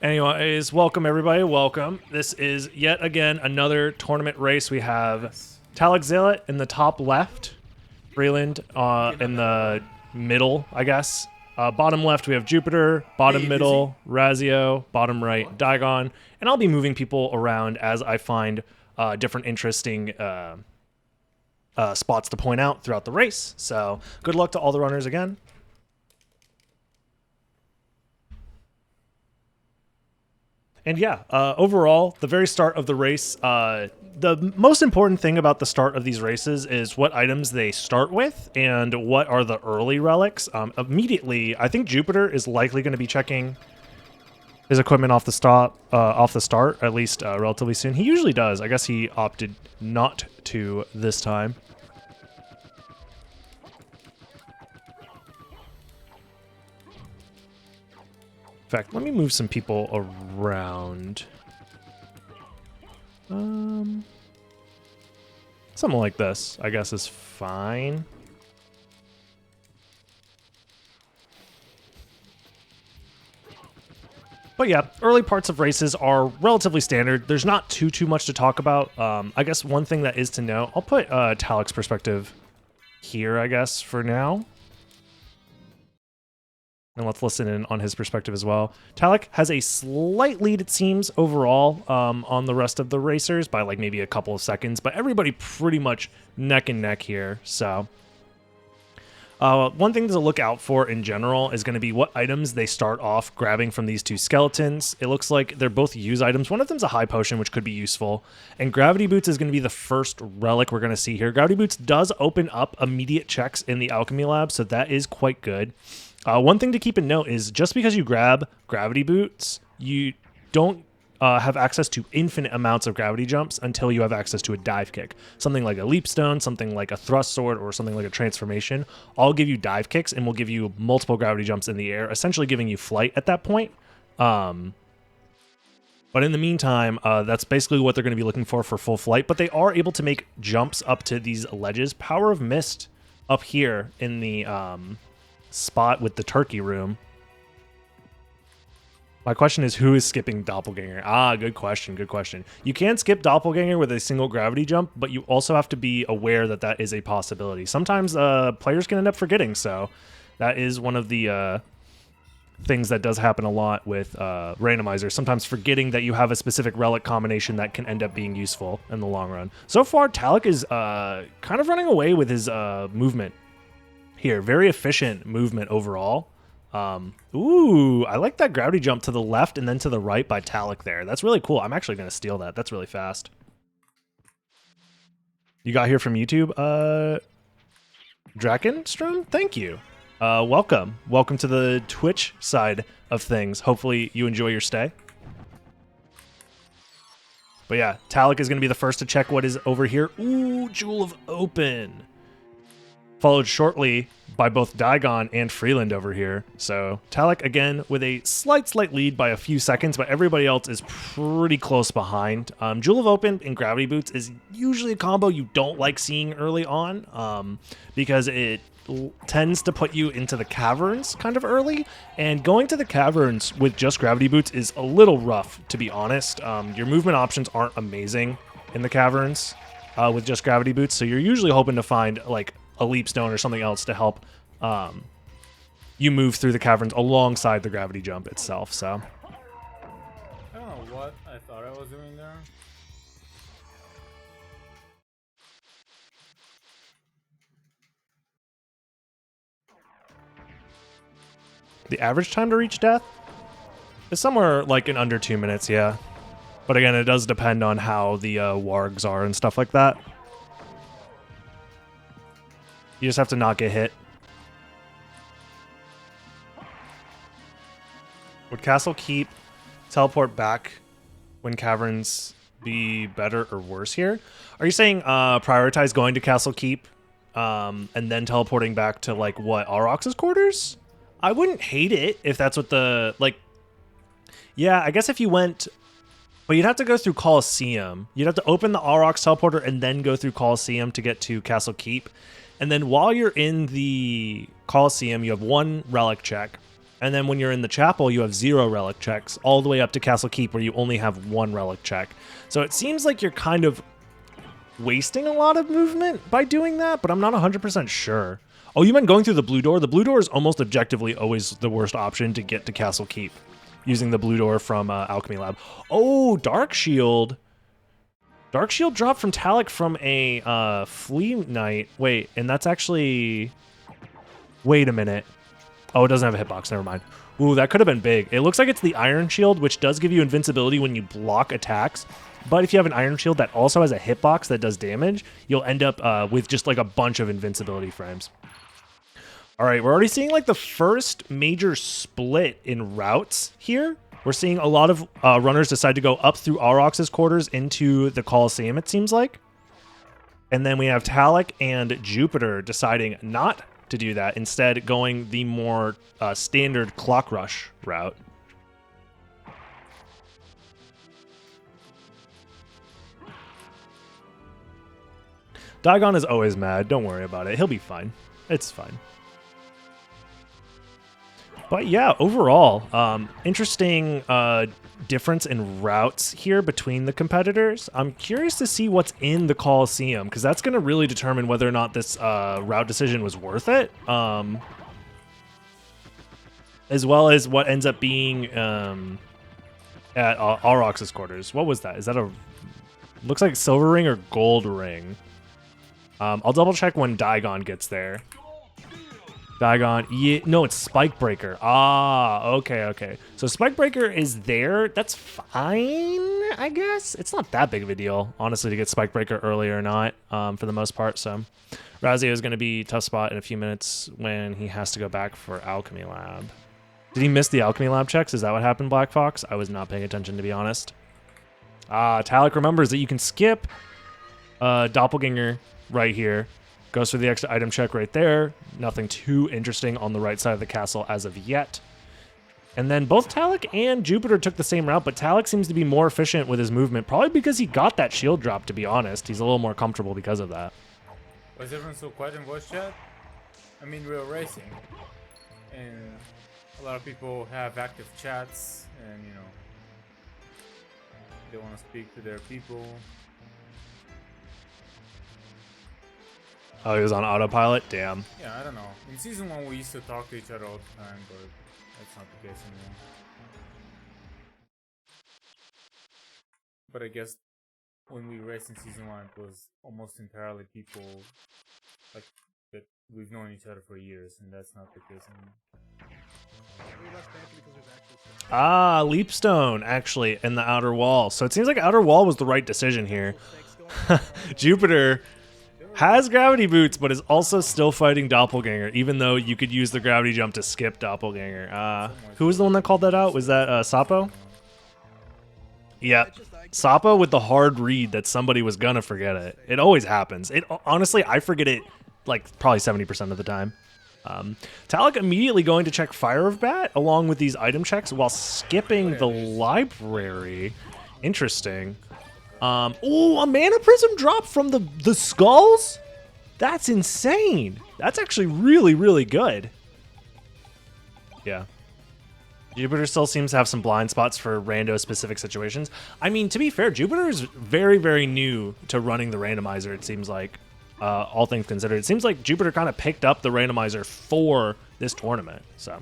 Anyways, welcome everybody, welcome. This is yet again another tournament race. We have Talexzilla in the top left, Freeland in the middle, I guess. Bottom left we have Jupiter, bottom middle, Razio, bottom right, Digon. And I'll be moving people around as I find different interesting spots to point out throughout the race. So good luck to all the runners again. And yeah, overall, the very start of the race, the most important thing about the start of these races is what items they start with and what are the early relics. Immediately, I think Jupiter is likely going to be checking his equipment off the start, at least relatively soon. He usually does. I guess he opted not to this time. In fact, let me move some people around. Something like this, I guess, is fine. But yeah, early parts of races are relatively standard. There's not too much to talk about. I guess one thing that is to know, I'll put Talek's perspective here, I guess, for now. And let's listen in on his perspective as well. Talek has a slight lead, it seems, overall on the rest of the racers by like maybe a couple of seconds, but everybody pretty much neck and neck here. So one thing to look out for in general is going to be what items they start off grabbing from these two skeletons. It looks like they're both use items. One of them's a high potion, which could be useful. And Gravity Boots is going to be the first relic we're going to see here. Gravity Boots does open up immediate checks in the Alchemy Lab, so that is quite good. One thing to keep in note is just because you grab Gravity Boots, you don't have access to infinite amounts of gravity jumps until you have access to a dive kick. Something like a leap stone, something like a thrust sword, or something like a transformation all give you dive kicks and will give you multiple gravity jumps in the air, essentially giving you flight at that point. But in the meantime, that's basically what they're going to be looking for full flight. But they are able to make jumps up to these ledges. Power of Mist up here in the spot with the turkey room. My question is, who is skipping Doppelganger? Good question, good question. You can skip Doppelganger with a single gravity jump, but you also have to be aware that that is a possibility. Sometimes players can end up forgetting, so that is one of the things that does happen a lot with Randomizer. Sometimes forgetting that you have a specific relic combination that can end up being useful in the long run. So far, Talek is kind of running away with his movement here. Very efficient movement overall. Ooh, I like that gravity jump to the left and then to the right by Talek there. That's really cool. I'm actually going to steal that. That's really fast. You got here from YouTube, Drakenstrom? Thank you. Welcome. Welcome to the Twitch side of things. Hopefully you enjoy your stay. But yeah, Talek is going to be the first to check what is over here. Ooh, Jewel of Open. Followed shortly by both Digon and Freeland over here. So Talek again with a slight lead by a few seconds, but everybody else is pretty close behind. Jewel of Open and Gravity Boots is usually a combo you don't like seeing early on because it tends to put you into the caverns kind of early, and going to the caverns with just Gravity Boots is a little rough, to be honest. Your movement options aren't amazing in the caverns with just Gravity Boots, so you're usually hoping to find like a leap stone or something else to help you move through the caverns alongside the gravity jump itself. So I don't know what I thought I was doing there. the average time to reach death is somewhere like in under 2 minutes, yeah. But again, it does depend on how the wargs are and stuff like that. You just have to not get hit. Would Castle Keep teleport back when caverns be better or worse here? Are you saying prioritize going to Castle Keep and then teleporting back to like what, Aurochs's quarters? I wouldn't hate it if that's what the like. Yeah, I guess if you went, but you'd have to go through Colosseum. You'd have to open the Aurochs teleporter and then go through Colosseum to get to Castle Keep. And then while you're in the Colosseum, you have one relic check. And then when you're in the chapel, you have 0 relic checks, all the way up to Castle Keep, where you only have 1 relic check. So it seems like you're kind of wasting a lot of movement by doing that, but I'm not 100% sure. Oh, you meant going through the blue door? The blue door is almost objectively always the worst option to get to Castle Keep, using the blue door from Alchemy Lab. Oh, Dark Shield. Dark Shield dropped from Talik from a Flea Knight. Wait, and that's actually... Wait a minute. Oh, it doesn't have a hitbox. Never mind. Ooh, that could have been big. It looks like it's the Iron Shield, which does give you invincibility when you block attacks. But if you have an Iron Shield that also has a hitbox that does damage, you'll end up with just like a bunch of invincibility frames. All right, we're already seeing like the first major split in routes here. We're seeing a lot of runners decide to go up through Aurochs's quarters into the Coliseum, it seems like. And then we have Talik and Jupiter deciding not to do that, instead going the more standard Clock Rush route. Daigon is always mad. Don't worry about it. He'll be fine. It's fine. But yeah, overall, interesting difference in routes here between the competitors. I'm curious to see what's in the Coliseum, because that's going to really determine whether or not this route decision was worth it, as well as what ends up being at Aurochs's quarters. What was that? Is that a... Looks like silver ring or gold ring. I'll double check when Daigon gets there. Daigon, yeah, no, it's Spike Breaker. Ah, okay. So Spike Breaker is there. That's fine, I guess. It's not that big of a deal, honestly, to get Spike Breaker early or not, for the most part. So Razio is going to be tough spot in a few minutes when he has to go back for Alchemy Lab. Did he miss the Alchemy Lab checks? Is that what happened, Black Fox? I was not paying attention, to be honest. Talik remembers that you can skip Doppelganger right here. Goes for the extra item check right there. Nothing too interesting on the right side of the castle as of yet. And then both Talik and Jupiter took the same route, but Talik seems to be more efficient with his movement, probably because he got that shield drop, to be honest. He's a little more comfortable because of that. Why is everyone so quiet in voice chat? I mean, we're racing. And a lot of people have active chats, and, you know, they want to speak to their people. Oh, he was on autopilot? Damn. Yeah, I don't know. In Season 1, we used to talk to each other all the time, but that's not the case anymore. But I guess when we raced in Season 1, it was almost entirely people like that we've known each other for years, and that's not the case anymore. Leapstone, actually, in the Outer Wall. So it seems like Outer Wall was the right decision here. Jupiter has gravity boots, but is also still fighting Doppelganger, even though you could use the gravity jump to skip Doppelganger. Who was the one that called that out? Was that Sapo? Yeah, Sapo with the hard read that somebody was gonna forget it. It always happens. Honestly, I forget it like probably 70% of the time. Talik immediately going to check Fire of Bat along with these item checks while skipping the library. Interesting. Oh, a Mana Prism drop from the skulls? That's insane. That's actually really, really good. Yeah. Jupiter still seems to have some blind spots for rando-specific situations. I mean, to be fair, Jupiter is very, very new to running the randomizer, it seems like, all things considered. It seems like Jupiter kind of picked up the randomizer for this tournament, so...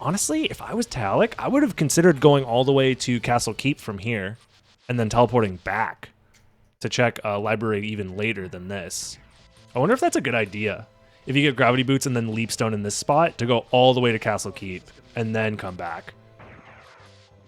Honestly, if I was Talik, I would have considered going all the way to Castle Keep from here, and then teleporting back to check library even later than this. I wonder if that's a good idea. If you get gravity boots and then leapstone in this spot, to go all the way to Castle Keep and then come back.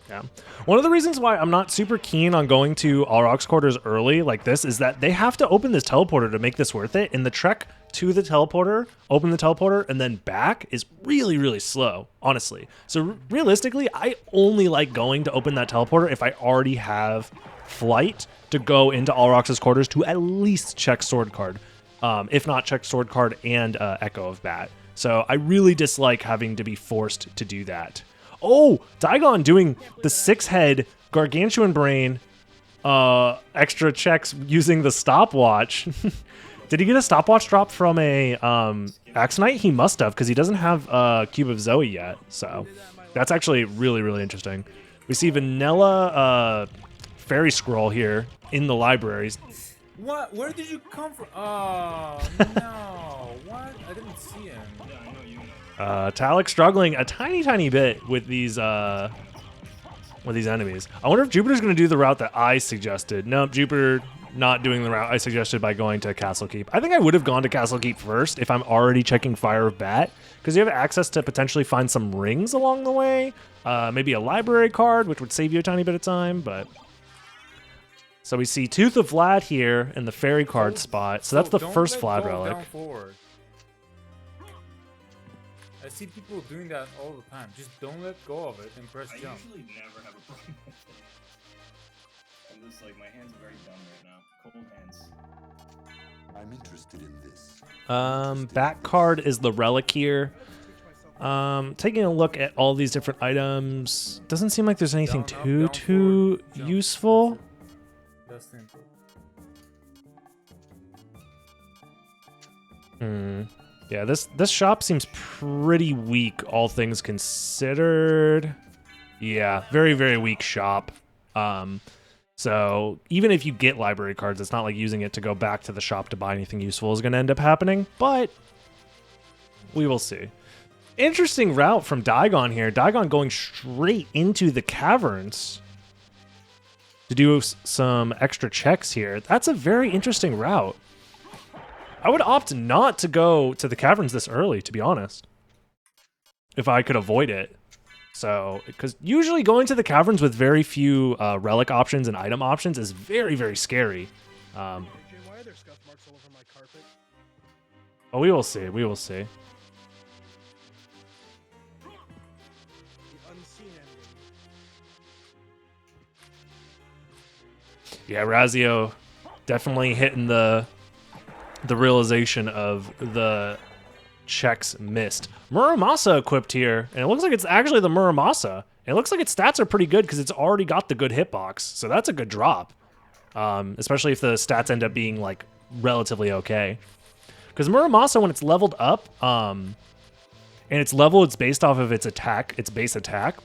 Yeah. One of the reasons why I'm not super keen on going to Auroch's quarters early like this is that they have to open this teleporter to make this worth it, and the trek to the teleporter, open the teleporter, and then back is really, really slow, honestly. So realistically, I only like going to open that teleporter if I already have flight to go into Auroch's quarters to at least check Sword Card, if not check Sword Card and Echo of Bat. So I really dislike having to be forced to do that. Oh, Daigon doing the 6-head Gargantuan Brain extra checks using the stopwatch. Did he get a stopwatch drop from a Axonite? He must have, because he doesn't have Cube of Zoe yet. So that's actually really, really interesting. We see Vanilla Fairy Scroll here in the libraries. What? Where did you come from? Oh, no. What? I didn't see him. Talik struggling a tiny bit with these enemies. I wonder if Jupiter's going to do the route that I suggested. Nope, Jupiter not doing the route I suggested by going to Castle Keep. I think I would have gone to Castle Keep first if I'm already checking Fire of Bat, because you have access to potentially find some rings along the way. Maybe a library card, which would save you a tiny bit of time, but... So we see Tooth of Vlad here in the fairy card spot. So that's the first Vlad relic. Down forward. I see people doing that all the time. Just don't let go of it and press jump. I usually never have a problem with it. I'm just like, my hands are very dumb right now. Cold hands. I'm interested in this. Back card is the relic here. Taking a look at all these different items. Doesn't seem like there's anything too useful. That's simple. Yeah, this shop seems pretty weak, all things considered. Yeah, very, very weak shop. So even if you get library cards, it's not like using it to go back to the shop to buy anything useful is going to end up happening, but we will see. Interesting route from Daigon here. Daigon going straight into the caverns to do some extra checks here. That's a very interesting route. I would opt not to go to the caverns this early, to be honest, if I could avoid it. So, because usually going to the caverns with very few relic options and item options is very, very scary. Why are there scuff marks all over my carpet? Oh, we will see. We will see. The unseen enemy. Yeah, Razio definitely hitting the realization of the checks missed. Muramasa equipped here, and it looks like it's actually the Muramasa. And it looks like its stats are pretty good because it's already got the good hitbox, so that's a good drop. Especially if the stats end up being like relatively okay. Because Muramasa, when it's leveled up, and its level, it's based off of its attack, its base attack.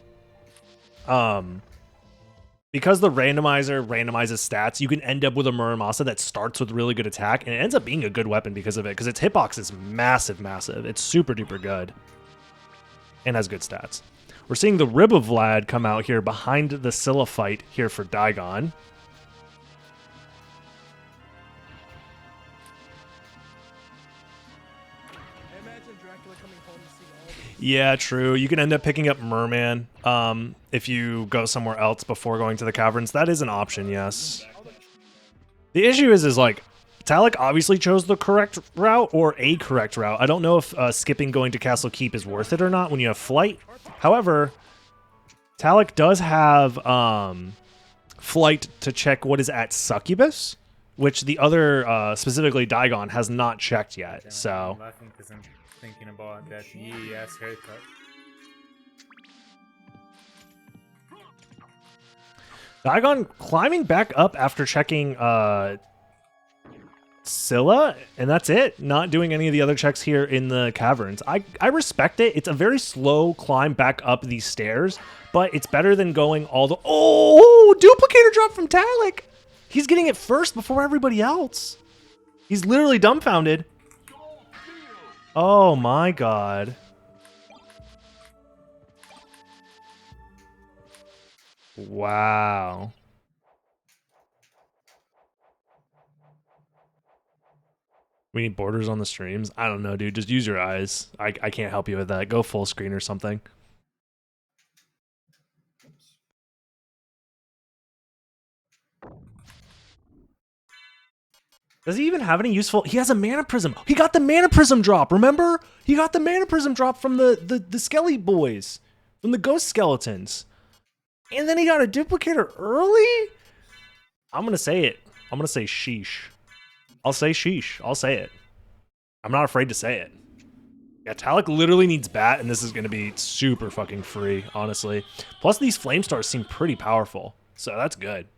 Because the randomizer randomizes stats, you can end up with a Muramasa that starts with really good attack, and it ends up being a good weapon because of it, because its hitbox is massive. It's super duper good. And has good stats. We're seeing the Rib of Vlad come out here behind the Scylla fight here for Daigon. Yeah, true. You can end up picking up Merman if you go somewhere else before going to the caverns. That is an option, yes. The issue is like, Talik obviously chose the correct route or a correct route. I don't know if skipping going to Castle Keep is worth it or not when you have flight. However, Talik does have flight to check what is at Succubus, which the other, specifically Daigon, has not checked yet. So... I'm laughing because I'm thinking about that yee-ass haircut. Daigon climbing back up after checking Scylla, and that's it. Not doing any of the other checks here in the caverns. I respect it. It's a very slow climb back up these stairs, but it's better than going all the... Oh, duplicator drop from Talik. He's getting it first before everybody else. He's literally dumbfounded. Oh my god. Wow. We need borders on the streams? I don't know, dude. Just use your eyes. I can't help you with that. Go full screen or something. Does he even have any useful... He has a Mana Prism. He got the Mana Prism drop, remember? He got the Mana Prism drop from the Skelly boys. From the Ghost Skeletons. And then he got a duplicator early? I'm going to say it. I'm going to say sheesh. I'll say sheesh. I'll say it. I'm not afraid to say it. Yeah, Talik literally needs Bat, and this is going to be super fucking free, honestly. Plus, these Flame Stars seem pretty powerful. So that's good.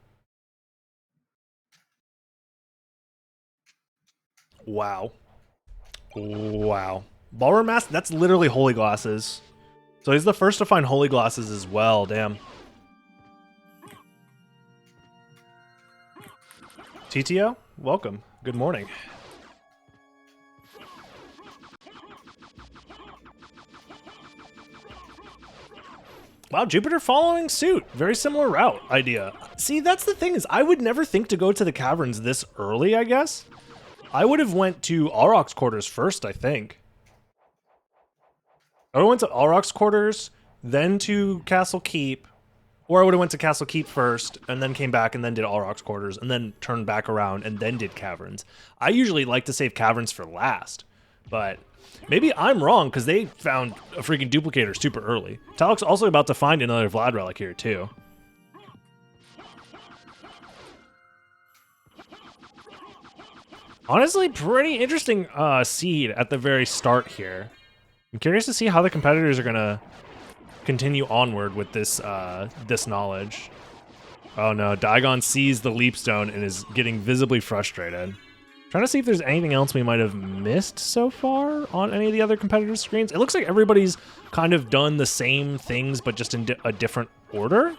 Wow. Wow. Ballroom mask, that's literally holy glasses. So he's the first to find holy glasses as well, damn. TTO, welcome. Good morning. Wow, Jupiter following suit. Very similar route idea. See, that's the thing is I would never think to go to the caverns this early, I guess. I would have went to Auroch's quarters first, I think. I would have went to Auroch's quarters, then to Castle Keep, or I would have went to Castle Keep first, and then came back and then did Auroch's quarters, and then turned back around and then did caverns. I usually like to save caverns for last, but maybe I'm wrong because they found a freaking duplicator super early. Talik's also about to find another Vlad relic here too. Honestly, pretty interesting seed at the very start here. I'm curious to see how the competitors are gonna continue onward with this this knowledge. Oh no, Daigon sees the leap stone and is getting visibly frustrated. Trying to see if there's anything else we might have missed so far on any of the other competitor screens. It looks like everybody's kind of done the same things, but just in a different order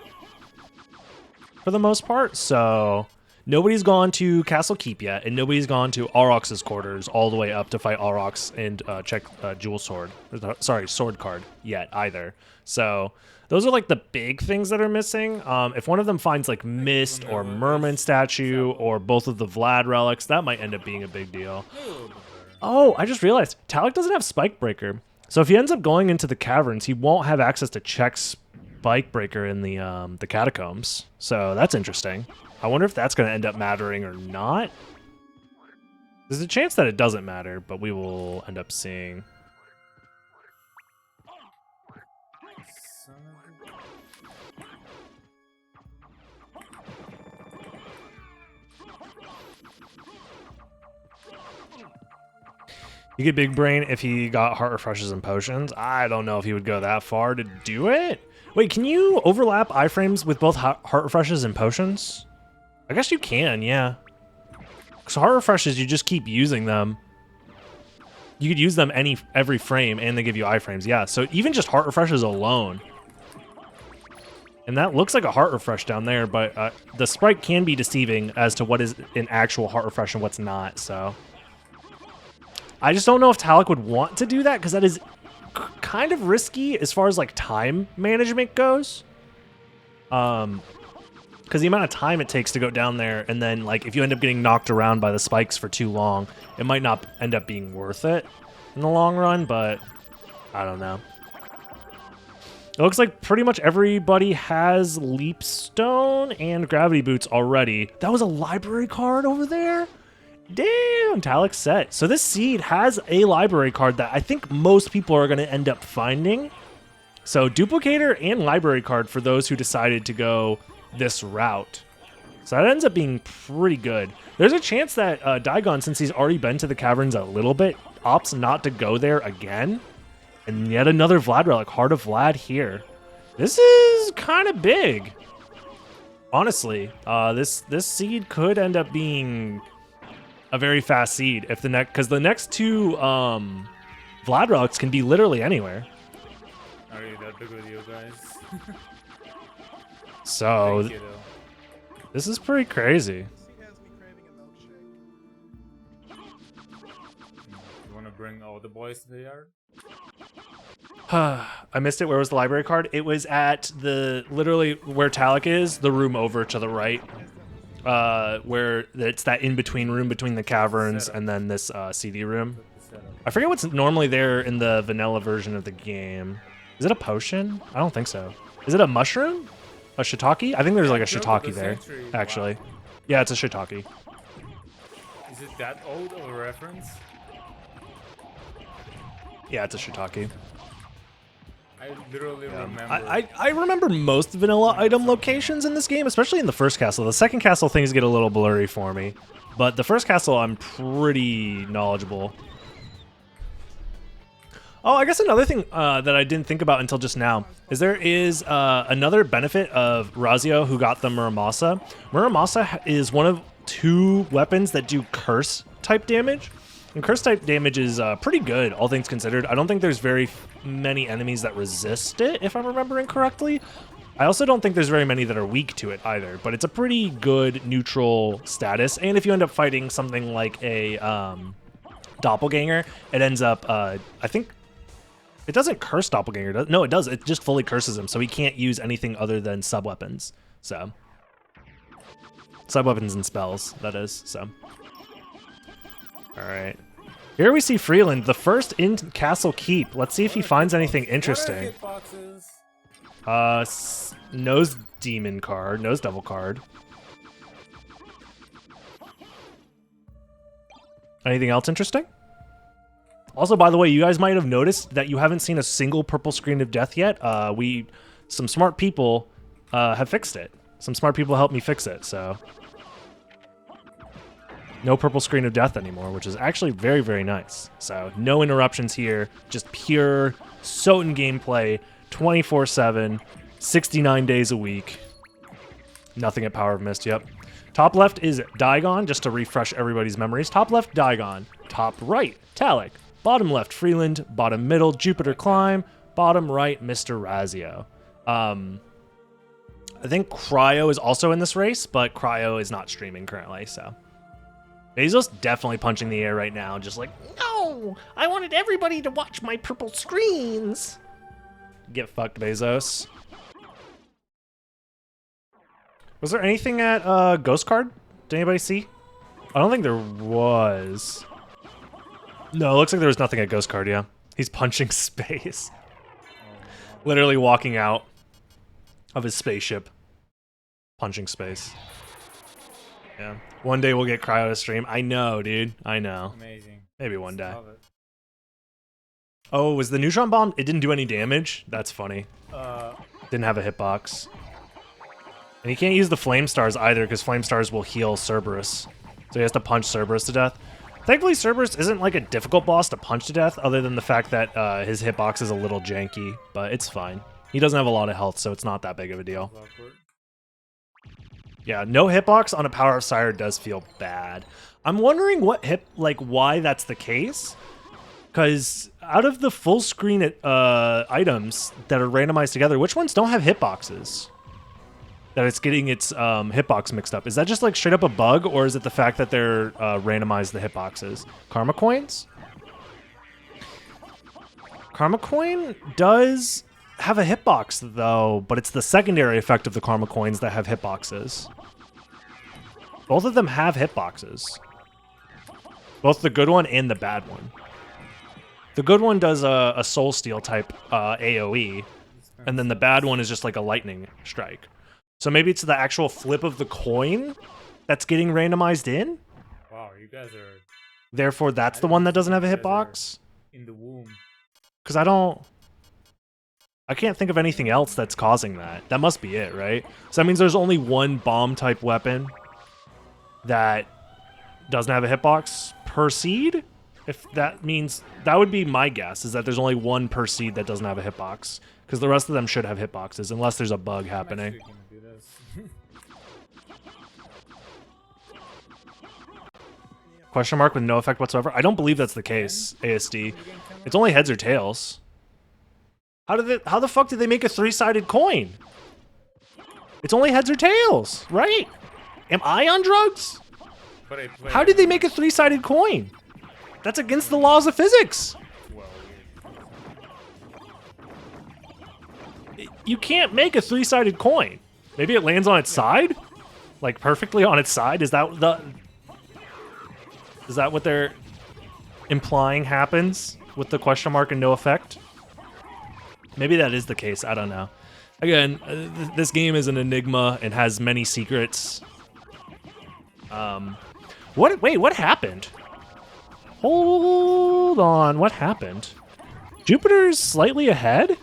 for the most part. So nobody's gone to Castle Keep yet, and nobody's gone to Auroch's quarters all the way up to fight Aurochs and check Jewel Sword. Sorry, Sword card yet either. So those are like the big things that are missing. If one of them finds like Mist or Merman statue or both of the Vlad relics, that might end up being a big deal. Oh, I just realized Talik doesn't have Spike Breaker. So if he ends up going into the caverns, he won't have access to check Spike Breaker in the catacombs. So that's interesting. I wonder if that's going to end up mattering or not. There's a chance that it doesn't matter, but we will end up seeing. You get big brain if he got heart refreshes and potions. I don't know if he would go that far to do it. Wait, can you overlap iframes with both heart refreshes and potions? I guess you can, yeah. Because heart refreshes, you just keep using them. You could use them every frame, and they give you iframes. Yeah, so even just heart refreshes alone. And that looks like a heart refresh down there, but the sprite can be deceiving as to what is an actual heart refresh and what's not, so. I just don't know if Talik would want to do that, because that is kind of risky as far as like time management goes. Because the amount of time it takes to go down there, and then like if you end up getting knocked around by the spikes for too long, it might not end up being worth it in the long run, but I don't know. It looks like pretty much everybody has Leap Stone and Gravity Boots already. That was a library card over there? Damn, Talik's set. So this seed has a library card that I think most people are going to end up finding. So duplicator and library card for those who decided to go this route. So that ends up being pretty good. There's a chance that Daigon, since he's already been to the caverns a little bit, opts not to go there again. And yet another Vlad relic, Heart of Vlad here. This is kind of big. Honestly, this seed could end up being a very fast seed if because the next two Vlad relics can be literally anywhere. Are you that big with you guys? So Thank you, though. this is pretty crazy. This thing has me craving a milkshake. You want to bring all the boys to the yard? I missed it. Where was the library card? It was at literally where Talik is, the room over to the right. Where it's that in-between room between the caverns and then this CD room. I forget what's normally there in the vanilla version of the game. Is it a potion? I don't think so. Is it a mushroom? A shiitake? I think there's like a shiitake there, actually. Wow. Yeah, it's a shiitake. Is it that old of a reference? Yeah, it's a shiitake. I literally remember. I remember most vanilla item locations in this game, especially in the first castle. The second castle things get a little blurry for me, but the first castle I'm pretty knowledgeable. Oh, I guess another thing that I didn't think about until just now is there is another benefit of Razio who got the Muramasa. Muramasa is one of two weapons that do curse type damage. And curse type damage is pretty good, all things considered. I don't think there's very many enemies that resist it, if I'm remembering correctly. I also don't think there's very many that are weak to it either, but it's a pretty good neutral status. And if you end up fighting something like a doppelganger, it ends up, I think, it doesn't curse doppelganger. No, it does. It just fully curses him, so he can't use anything other than sub-weapons. So, sub-weapons and spells, that is, so. All right. Here we see Freeland, the first in Castle Keep. Let's see if he finds anything interesting. Nose demon card, nose devil card. Anything else interesting? Also, by the way, you guys might have noticed that you haven't seen a single purple screen of death yet. Some smart people have fixed it. Some smart people helped me fix it, so. No purple screen of death anymore, which is actually very, very nice. So no interruptions here, just pure Soten gameplay, 24/7, 69 days a week. Nothing at Power of Mist, yep. Top left is Digon, just to refresh everybody's memories. Top left, Digon. Top right, Talik. Bottom left, Freeland. Bottom middle, Jupiter Climb. Bottom right, Mr. Razio. I think Cryo is also in this race, but Cryo is not streaming currently, so. Bezos definitely punching the air right now, just like, no, I wanted everybody to watch my purple screens. Get fucked, Bezos. Was there anything at Ghost Card? Did anybody see? I don't think there was. No, it looks like there was nothing at Ghost Card, yeah. He's punching space. Literally walking out of his spaceship. Punching space. Yeah. One day we'll get Cryo to stream. I know, dude. I know. Amazing. Maybe one day. Love it. Oh, was the neutron bomb? It didn't do any damage? That's funny. Didn't have a hitbox. And he can't use the Flame Stars either because Flame Stars will heal Cerberus. So he has to punch Cerberus to death. Thankfully, Cerberus isn't like a difficult boss to punch to death other than the fact that his hitbox is a little janky, but it's fine. He doesn't have a lot of health, so it's not that big of a deal. Yeah, no hitbox on a Power of Sire does feel bad. I'm wondering why that's the case. Because out of the full screen items that are randomized together, which ones don't have hitboxes? That it's getting its hitbox mixed up. Is that just like straight up a bug, or is it the fact that they're randomized the hitboxes? Karma Coins? Karma Coin does have a hitbox though, but it's the secondary effect of the Karma Coins that have hitboxes. Both of them have hitboxes. Both the good one and the bad one. The good one does a Soul Steal type AoE, and then the bad one is just like a lightning strike. So maybe it's the actual flip of the coin that's getting randomized in? Wow, you guys are... Therefore, that's the one that doesn't have a hitbox? In the womb. Because I can't think of anything else that's causing that. That must be it, right? So that means there's only one bomb-type weapon that doesn't have a hitbox per seed? If that means... That would be my guess, is that there's only one per seed that doesn't have a hitbox. Because the rest of them should have hitboxes, unless there's a bug happening. Question mark with no effect whatsoever? I don't believe that's the case, ASD. It's only heads or tails. How the fuck did they make a three-sided coin? It's only heads or tails, right? Am I on drugs? How did they make a three-sided coin? That's against the laws of physics. You can't make a three-sided coin. Maybe it lands on its side? Like perfectly on its side? Is that what they're implying happens with the question mark and no effect? Maybe that is the case. I don't know. Again, this game is an enigma and has many secrets. Wait, what happened? Hold on, what happened? Jupiter's slightly ahead?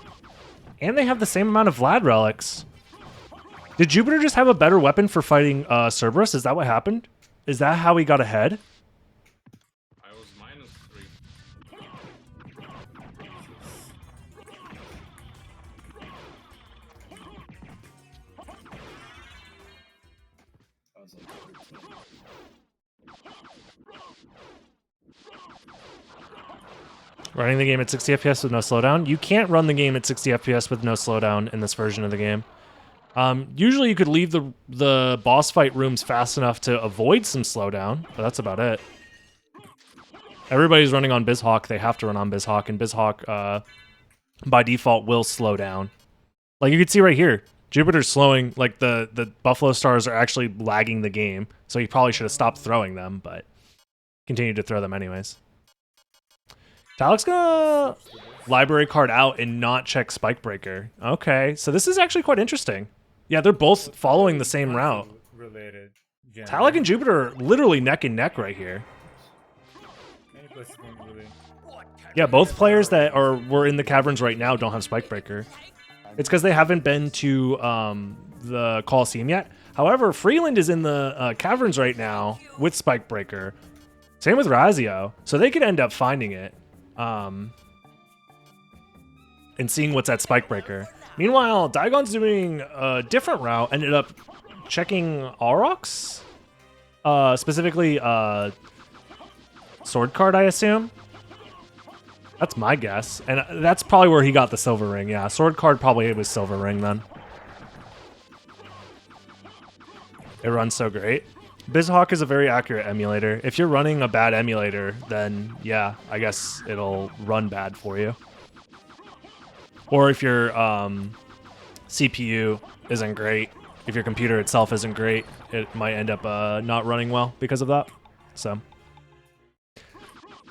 And they have the same amount of Vlad relics. Did Jupiter just have a better weapon for fighting Cerberus? Is that what happened? Is that how he got ahead? I was -3. I was like 13. Running the game at 60 FPS with no slowdown. You can't run the game at 60 FPS with no slowdown in this version of the game. Usually you could leave the boss fight rooms fast enough to avoid some slowdown, but that's about it. Everybody's running on BizHawk. They have to run on BizHawk, and BizHawk, by default, will slow down. Like you can see right here, Jupiter's slowing, like the Buffalo Stars are actually lagging the game, so you probably should have stopped throwing them, but continue to throw them anyways. Talik's gonna library card out and not check Spike Breaker. Okay, so this is actually quite interesting. Yeah, they're both following the same route. Related. Talik and Jupiter are literally neck and neck right here. Many places don't really. Yeah, both players that were in the caverns right now don't have Spike Breaker. It's because they haven't been to the Coliseum yet. However, Freeland is in the caverns right now with Spike Breaker. Same with Razio, so they could end up finding it and seeing what's at Spike Breaker. Meanwhile, Daigon's doing a different route. Ended up checking Aurochs, specifically Sword Card, I assume. That's my guess, and that's probably where he got the silver ring. Yeah, Sword Card probably was silver ring then. It runs so great. BizHawk is a very accurate emulator. If you're running a bad emulator, then yeah, I guess it'll run bad for you. Or if your CPU isn't great, if your computer itself isn't great, it might end up not running well because of that. So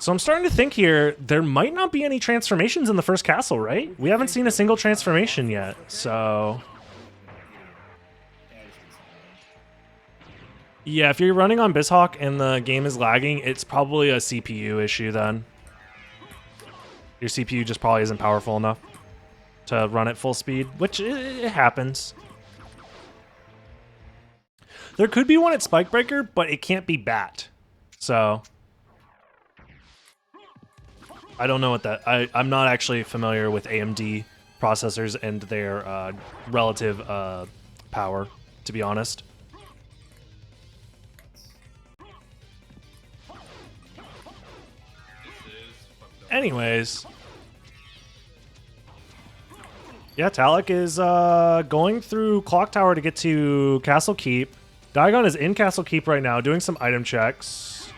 I'm starting to think here, there might not be any transformations in the first castle, right? We haven't seen a single transformation yet, so... Yeah, if you're running on BizHawk and the game is lagging, it's probably a CPU issue then. Your CPU just probably isn't powerful enough to run at full speed, which it happens. There could be one at Spike Breaker, but it can't be BAT. So... I don't know what that... I'm not actually familiar with AMD processors and their relative power, to be honest. Anyways. Yeah, Talik is going through Clock Tower to get to Castle Keep. Daigon is in Castle Keep right now, doing some item checks.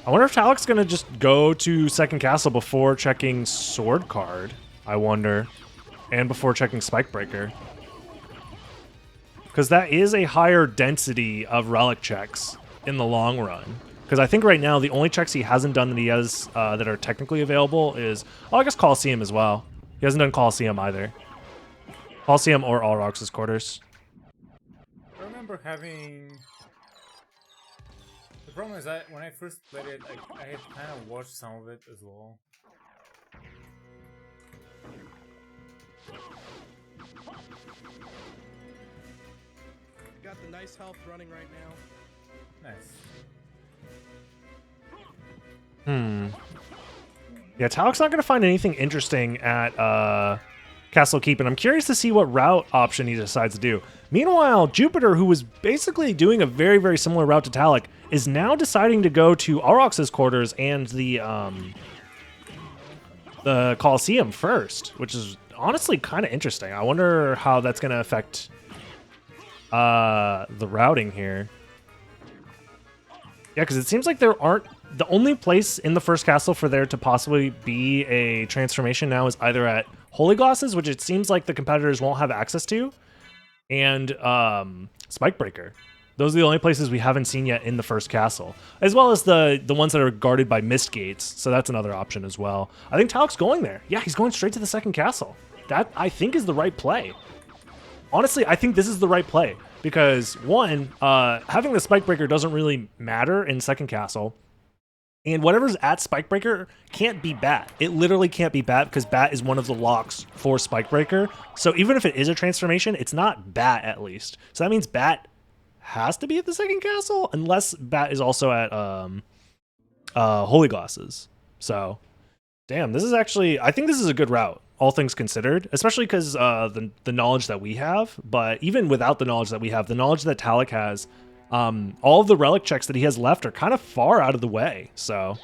I wonder if Talik's going to just go to second castle before checking Sword Card. I wonder. And before checking Spike Breaker. Because that is a higher density of relic checks in the long run. Because I think right now the only checks he hasn't done that he has that are technically available is... Oh, I guess Coliseum as well. He hasn't done Coliseum either. Coliseum or Aurochs' quarters. I remember having... The problem is that when I first played it, I had kind of watched some of it as well. Got the nice health running right now. Nice. Yeah, Talik's not going to find anything interesting at Castle Keep, and I'm curious to see what route option he decides to do. Meanwhile, Jupiter, who was basically doing a very, very similar route to Talik, is now deciding to go to Aurochs' quarters and the Coliseum first, which is honestly kind of interesting. I wonder how that's going to affect the routing here. Yeah, because it seems like there aren't... The only place in the first castle for there to possibly be a transformation now is either at Holy Glosses, which it seems like the competitors won't have access to, and Spike Breaker. Those are the only places we haven't seen yet in the first castle, as well as the ones that are guarded by mist gates, so that's another option as well. I think Talik's going there. Yeah, he's going straight to the second castle. That, I think, is the right play. Honestly, I think this is the right play, because, one, having the Spike Breaker doesn't really matter in second castle, and whatever's at Spike Breaker can't be BAT. It literally can't be BAT because BAT is one of the locks for Spike Breaker. So even if it is a transformation, it's not BAT at least. So that means BAT has to be at the second castle unless BAT is also at Holy Glosses. So, damn, this is actually... I think this is a good route, all things considered, especially because the knowledge that we have. But even without the knowledge that we have, the knowledge that Talik has All of the relic checks that he has left are kind of far out of the way, so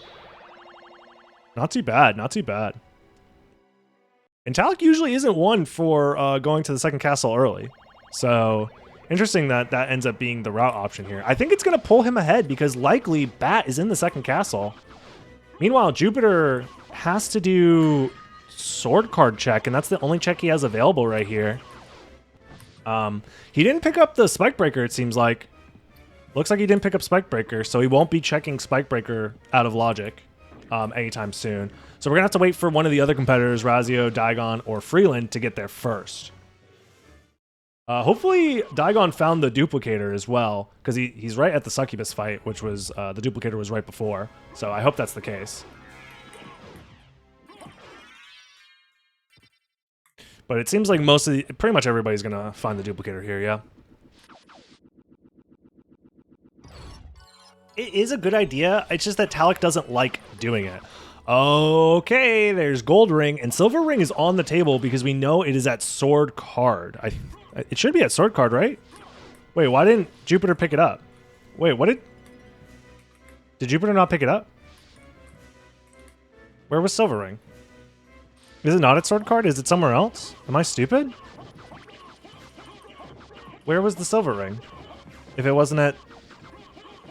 not too bad, not too bad. And Talik usually isn't one for going to the second castle early, so interesting that that ends up being the route option here. I think it's going to pull him ahead because likely Bat is in the second castle. Meanwhile, Jupiter has to do sword card check, and that's the only check he has available right here. He didn't pick up the Spike Breaker, it seems like. Looks like he didn't pick up Spike Breaker, so he won't be checking Spike Breaker out of logic anytime soon. So we're going to have to wait for one of the other competitors, Razio, Daigon, or Freeland, to get there first. Hopefully, Daigon found the duplicator as well, because he's right at the Succubus fight, which was, the duplicator was right before. So I hope that's the case. But it seems like pretty much everybody's going to find the duplicator here, yeah. It is a good idea. It's just that Talik doesn't like doing it. Okay, there's gold ring, and silver ring is on the table because we know it is at sword card. It should be at sword card, right? Wait, why didn't Jupiter pick it up? Wait, what did Jupiter not pick it up? Where was silver ring? Is it not at sword card? Is it somewhere else? Am I stupid? Where was the silver ring? If it wasn't at...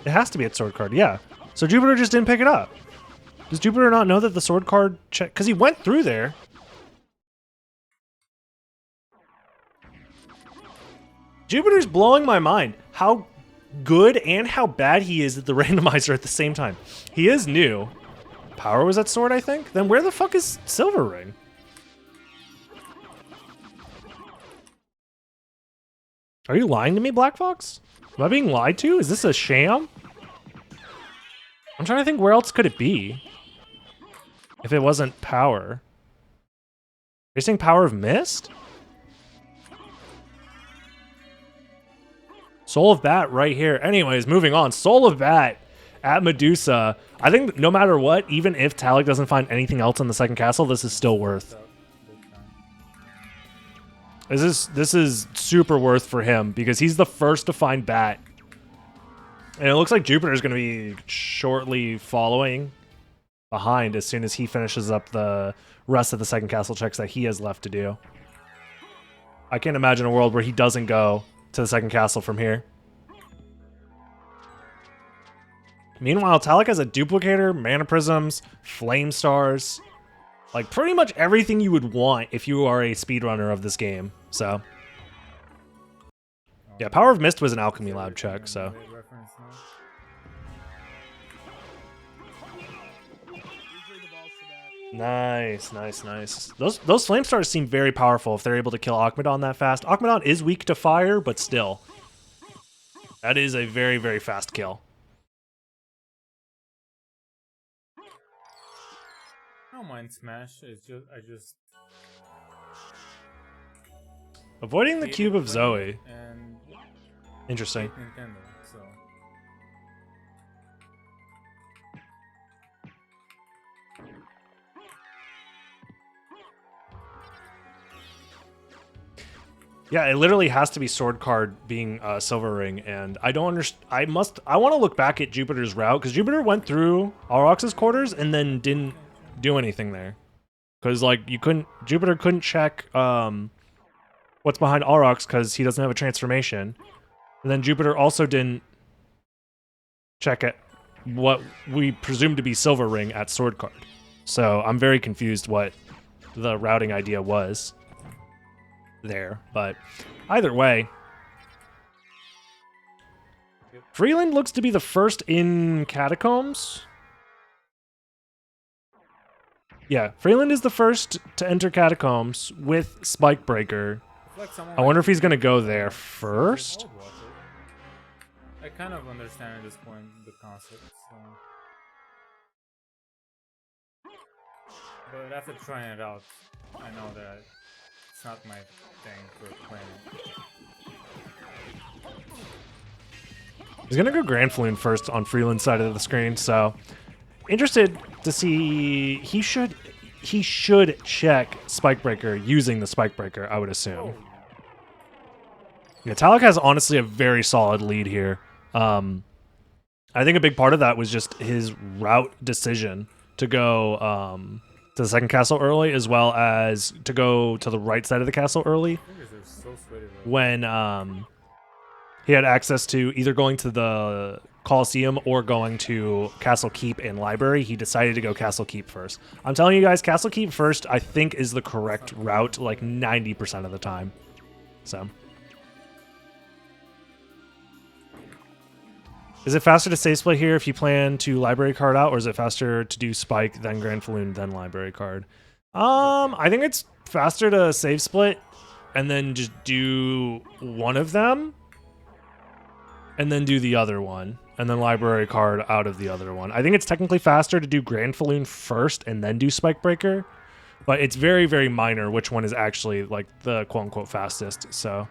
It has to be at sword card, yeah. So Jupiter just didn't pick it up. Does Jupiter not know that the sword card check... Because he went through there. Jupiter's blowing my mind. How good and how bad he is at the randomizer at the same time. He is new. Power was at sword, I think? Then where the fuck is silver ring? Are you lying to me, Black Fox? Am I being lied to? Is this a sham? I'm trying to think where else could it be? If it wasn't power. Are you saying Power of Mist? Soul of Bat right here. Anyways, moving on. Soul of Bat at Medusa. I think no matter what, even if Talik doesn't find anything else in the second castle, this is still worth. This is super worth for him because he's the first to find Bat. And it looks like Jupiter's going to be shortly following behind as soon as he finishes up the rest of the second castle checks that he has left to do. I can't imagine a world where he doesn't go to the second castle from here. Meanwhile, Talik has a duplicator, mana prisms, flame stars, like pretty much everything you would want if you are a speedrunner of this game. So yeah, Power of Mist was an alchemy lab check, so nice, nice, nice. Those flame stars seem very powerful if they're able to kill Akmadon that fast. Akmadon is weak to fire, but still, that is a very, very fast kill. I don't mind Smash. I just Avoiding the cube of Zoe. And Interesting. Nintendo, so. Yeah, it literally has to be sword card being silver ring, and I don't understand. I want to look back at Jupiter's route because Jupiter went through Aurochs's quarters and then didn't do anything there, because like Jupiter couldn't check what's behind Aurochs because he doesn't have a transformation, and then Jupiter also didn't check it what we presume to be silver ring at sword card. So I'm very confused what the routing idea was there, but either way, Freeland looks to be the first in Catacombs. Yeah, Freeland is the first to enter Catacombs with Spike Breaker. I wonder if he's gonna go there first. I kind of understand at this point the concept, so. But after trying it out, I know that it's not my thing for playing it. He's gonna go Grand Floon first on Freeland's side of the screen, so interested to see. He should check Spike Breaker using the Spike Breaker, I would assume. Yeah, Talik has honestly a very solid lead here. I think a big part of that was just his route decision to go to the second castle early, as well as to go to the right side of the castle early. When he had access to either going to the Coliseum or going to Castle Keep and Library, he decided to go Castle Keep first. I'm telling you guys, Castle Keep first, I think, is the correct route like 90% of the time. So, is it faster to save split here if you plan to library card out, or is it faster to do Spike, then Grand Falloon, then library card? I think it's faster to save split and then just do one of them and then do the other one, and then library card out of the other one. I think it's technically faster to do Grand Falloon first and then do Spike Breaker, but it's very, very minor which one is actually like the quote-unquote fastest, so.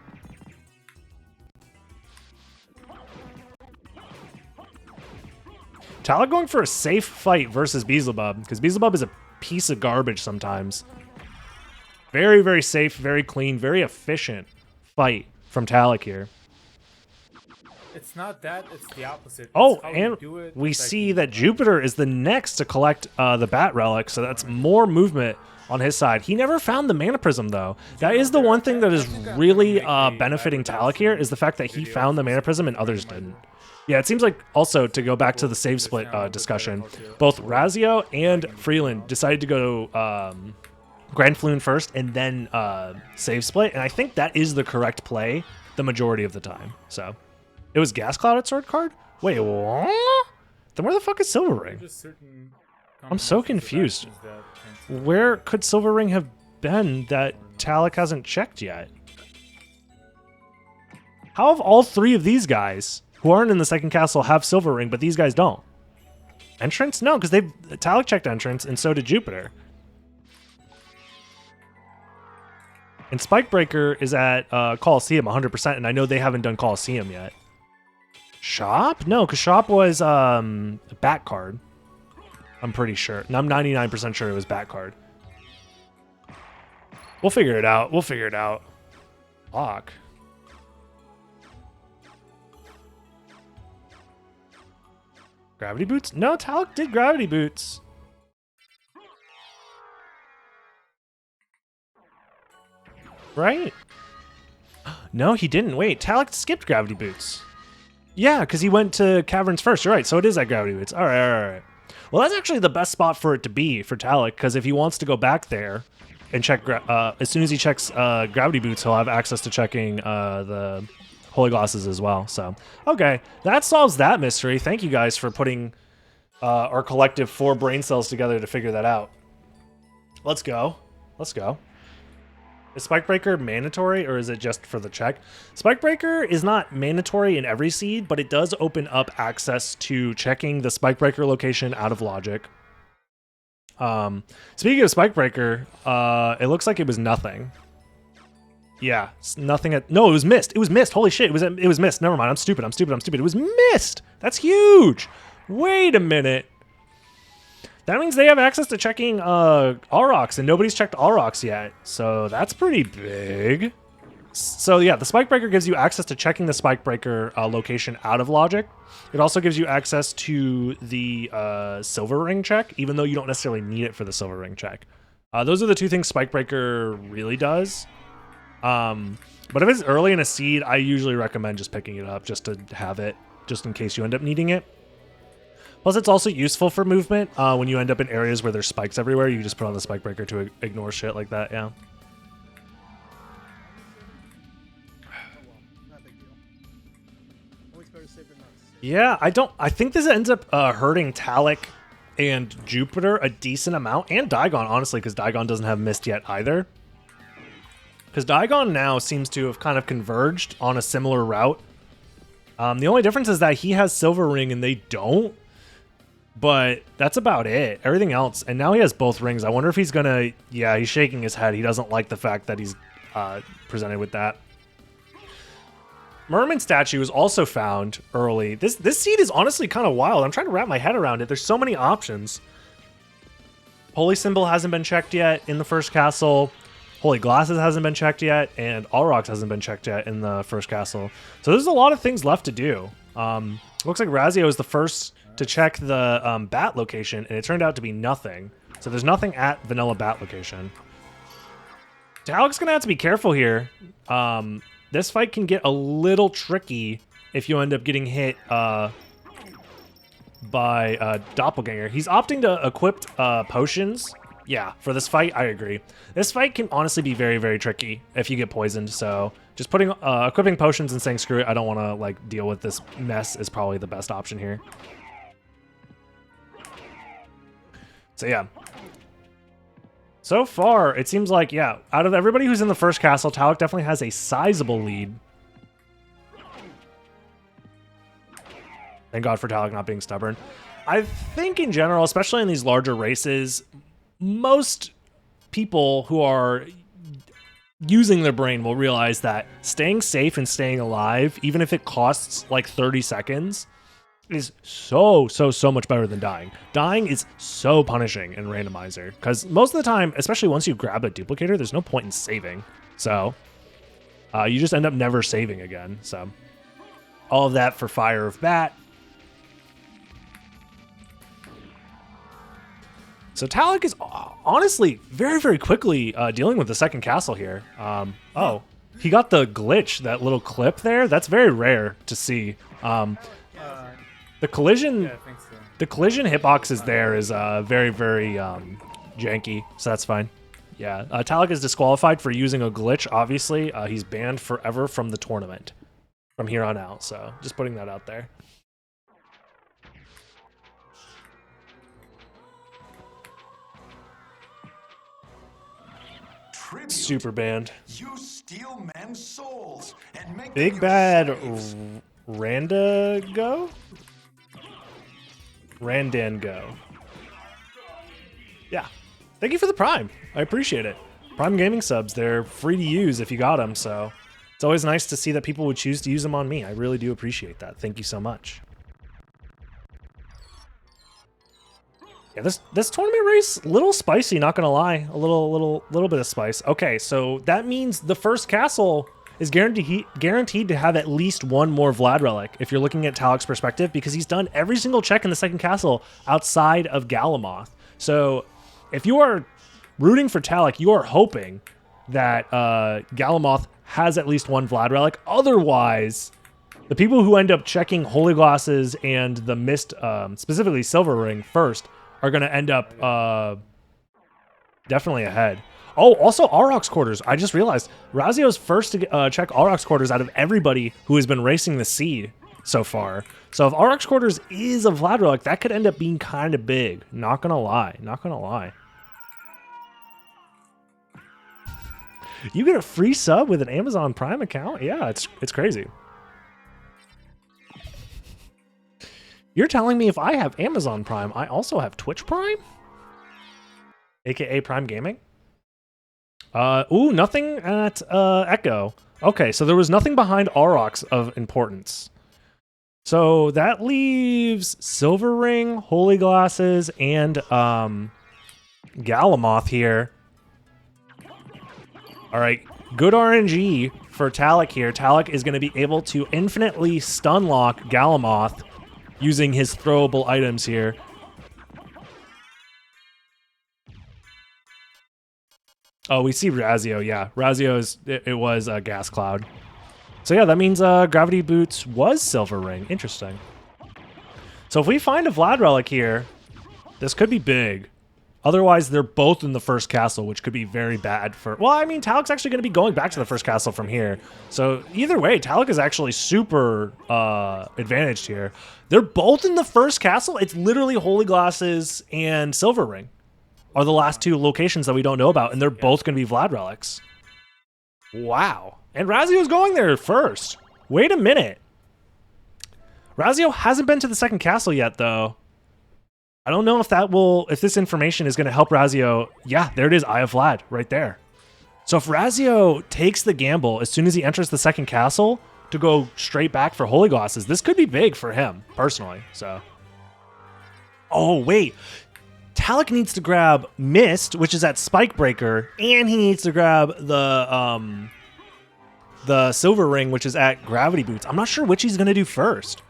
Tala going for a safe fight versus Beelzebub, because Beelzebub is a piece of garbage sometimes. Very, very safe, very clean, very efficient fight from Talik here. It's not that, it's the opposite. It's Oh, how you and do it, we like, see that Jupiter is the next to collect the Bat Relic, so that's more movement on his side. He never found the Mana Prism, though. That is the one thing that is really benefiting Talik here, is the fact that he found the Mana Prism and others didn't. Yeah, it seems like also, to go back to the save split discussion, both Razio and Freeland decided to go Grand Falloon first and then save split, and I think that is the correct play the majority of the time, so. It was Gas Cloud at Sword card? Wait, what? Then where the fuck is Silver Ring? I'm so confused. Where could Silver Ring have been that Talik hasn't checked yet? How have all three of these guys, who aren't in the second castle, have Silver Ring, but these guys don't? Entrance? No, because Talik checked entrance, and so did Jupiter. And Spike Breaker is at Coliseum 100%, and I know they haven't done Coliseum yet. Shop? No, because Shop was a back card. I'm pretty sure. And I'm 99% sure it was back card. We'll figure it out. We'll figure it out. Lock. Gravity Boots? No, Talik did Gravity Boots. Right? No, he didn't. Wait, Talik skipped Gravity Boots. Yeah, because he went to Caverns first. You're right, so it is at Gravity Boots. All right, all right. Well, that's actually the best spot for it to be for Talik, because if he wants to go back there and check, as soon as he checks Gravity Boots, he'll have access to checking the Holy Glosses as well. So, okay, that solves that mystery. Thank you guys for putting our collective 4 brain cells together to figure that out. Let's go. Let's go. Is Spike Breaker mandatory, or is it just for the check? Spike Breaker is not mandatory in every seed, but it does open up access to checking the Spike Breaker location out of Logic. Speaking of Spike Breaker, it looks like it was nothing. Yeah, nothing at... No, it was missed. It was missed. Holy shit, it was missed. Never mind, I'm stupid. It was missed. That's huge. Wait a minute. That means they have access to checking Aurochs, and nobody's checked Aurochs yet. So that's pretty big. So yeah, the Spike Breaker gives you access to checking the Spike Breaker location out of Logic. It also gives you access to the Silver Ring check, even though you don't necessarily need it for the Silver Ring check. Those are the two things Spike Breaker really does. But if it's early in a seed, I usually recommend just picking it up just to have it, just in case you end up needing it. Plus, it's also useful for movement. When you end up in areas where there's spikes everywhere, you just put on the Spike Breaker to ignore shit like that, yeah. Not a big deal. Always better safe than not safe. Yeah, I think this ends up hurting Talik and Jupiter a decent amount, and Daigon, honestly, because Daigon doesn't have Mist yet either. Because Daigon now seems to have kind of converged on a similar route. The only difference is that he has Silver Ring and they don't. But that's about it. Everything else. And now he has both rings. I wonder if he's going to... Yeah, he's shaking his head. He doesn't like the fact that he's presented with that. Merman statue is also found early. This seed is honestly kind of wild. I'm trying to wrap my head around it. There's so many options. Holy Symbol hasn't been checked yet in the first castle. Holy Glasses hasn't been checked yet. And Aurochs hasn't been checked yet in the first castle. So there's a lot of things left to do. Looks like Razio is the first to check the bat location, and it turned out to be nothing. So there's nothing at vanilla bat location. Talik's going to have to be careful here. This fight can get a little tricky if you end up getting hit by Doppelganger. He's opting to equip potions. Yeah, for this fight, I agree. This fight can honestly be very, very tricky if you get poisoned. So just putting equipping potions and saying screw it, I don't want to like deal with this mess is probably the best option here. So yeah. So far, it seems like, yeah, out of everybody who's in the first castle, Talik definitely has a sizable lead. Thank God for Talik not being stubborn. I think in general, especially in these larger races, most people who are using their brain will realize that staying safe and staying alive, even if it costs like 30 seconds, is so much better than dying. Dying is so punishing in Randomizer, because most of the time, especially once you grab a duplicator, there's no point in saving. So you just end up never saving again. So all of that for Fire of Bat. So Talik is honestly very, very quickly dealing with the second castle here. Oh, he got the glitch, that little clip there. That's very rare to see. The collision, Yeah, I think so. the collision hitboxes there is very, very janky. So that's fine. Yeah, Talik is disqualified for using a glitch. Obviously, he's banned forever from the tournament from here on out. So just putting that out there. Tribute. Super banned. You steal men's souls and make Big them bad your slaves. Randago? Randango. Yeah. Thank you for the Prime. I appreciate it. Prime Gaming subs, they're free to use if you got them, so it's always nice to see that people would choose to use them on me. I really do appreciate that. Thank you so much. Yeah, this tournament race, little spicy, not gonna lie. A little bit of spice. Okay, so that means the first castle is guaranteed to have at least one more Vlad relic if you're looking at Talik's perspective, because he's done every single check in the second castle outside of Galamoth. So if you are rooting for Talik, you are hoping that Galamoth has at least one Vlad relic. Otherwise, the people who end up checking Holy Glasses and the Mist, specifically Silver Ring first, are going to end up definitely ahead. Oh, also Aurochs Quarters. I just realized Razio's first to check Aurochs Quarters out of everybody who has been racing the seed so far. So if Aurochs Quarters is a Vlad relic, that could end up being kind of big. Not gonna lie. Not gonna lie. You get a free sub with an Amazon Prime account? Yeah, it's crazy. You're telling me if I have Amazon Prime, I also have Twitch Prime? AKA Prime Gaming? Ooh, nothing at Echo. Okay, so there was nothing behind Aurochs of importance. So that leaves Silver Ring, Holy Glasses, and Galamoth here. All right, good RNG for Talik here. Talik is going to be able to infinitely stun lock Galamoth using his throwable items here. Oh, we see Razio. Yeah, Razio it was a gas cloud. So yeah, that means Gravity Boots was Silver Ring. Interesting. So if we find a Vlad relic here, this could be big. Otherwise, they're both in the first castle, which could be very bad for... Well, I mean, Talik's actually going to be going back to the first castle from here. So either way, Talik is actually super advantaged here. They're both in the first castle. It's literally Holy Glasses and Silver Ring are the last two locations that we don't know about, and they're both going to be Vlad relics. Wow. And Razio's going there first. Wait a minute. Razio hasn't been to the second castle yet, though. I don't know if this information is going to help Razio. Yeah, there it is, Eye of Vlad, right there. So if Razio takes the gamble as soon as he enters the second castle to go straight back for Holy Glasses, this could be big for him, personally, so. Oh, wait. Talik needs to grab Mist, which is at Spike Breaker, and he needs to grab the Silver Ring, which is at Gravity Boots. I'm not sure which he's going to do first.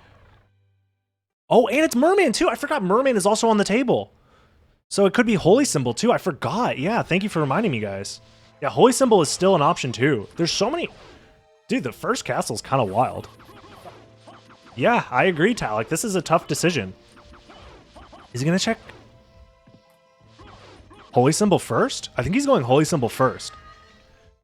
Oh, and it's Merman too. I forgot Merman is also on the table. So it could be Holy Symbol too. I forgot. Yeah, thank you for reminding me, guys. Yeah, Holy Symbol is still an option too. There's so many. Dude, the first castle's kind of wild. Yeah, I agree, Talik. This is a tough decision. Is he going to check Holy Symbol first? I think he's going Holy Symbol first.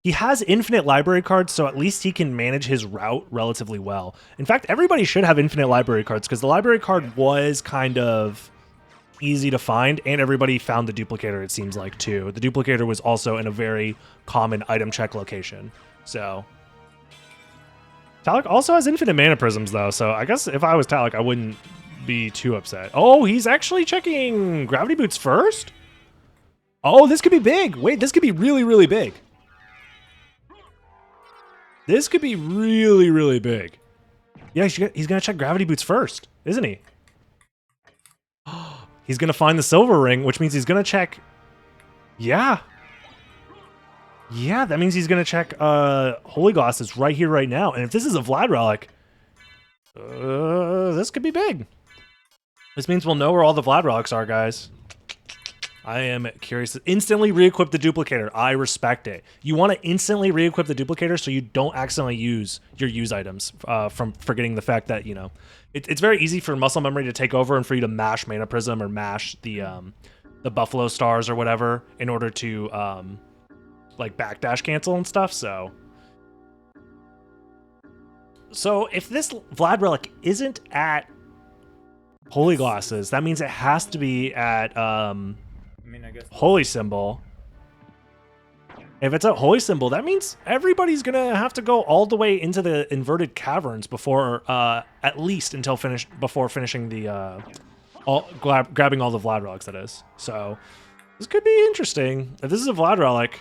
He has infinite library cards, so at least he can manage his route relatively well. In fact, everybody should have infinite library cards because the library card was kind of easy to find, and everybody found the duplicator, it seems like, too. The duplicator was also in a very common item check location. So Talik also has infinite mana prisms, though, so I guess if I was Talik, I wouldn't be too upset. Oh, he's actually checking Gravity Boots first? Oh, this could be big. Wait, this could be really, really big. This could be really, really big. Yeah, he's going to check Gravity Boots first, isn't he? He's going to find the silver ring, which means he's going to check... Yeah. Yeah, that means he's going to check Holy Glasses right here, right now. And if this is a Vlad Relic, this could be big. This means we'll know where all the Vlad Relics are, guys. I am curious. Instantly re-equip the duplicator. I respect it. You want to instantly re-equip the duplicator so you don't accidentally use your use items from forgetting the fact that, you know, it's very easy for muscle memory to take over and for you to mash Mana Prism or mash the Buffalo Stars or whatever in order to like backdash cancel and stuff. So if this Vlad Relic isn't at Holy Glasses, that means it has to be at I guess Holy Symbol. If it's at Holy Symbol, that means everybody's gonna have to go all the way into the inverted caverns before, at least until before finishing the, grabbing all the Vlad relics. That is. So this could be interesting. If this is a Vlad relic,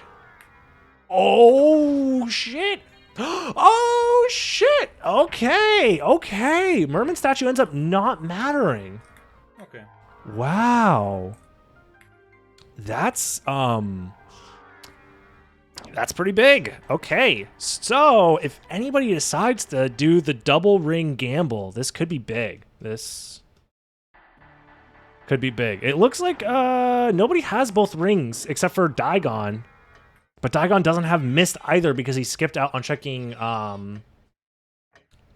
oh shit! Oh shit! Okay, okay. Merman statue ends up not mattering. Okay. Wow. That's pretty big. Okay, so if anybody decides to do the double ring gamble, this could be big. This could be big. It looks like nobody has both rings except for Daigon, but Daigon doesn't have Mist either because he skipped out on checking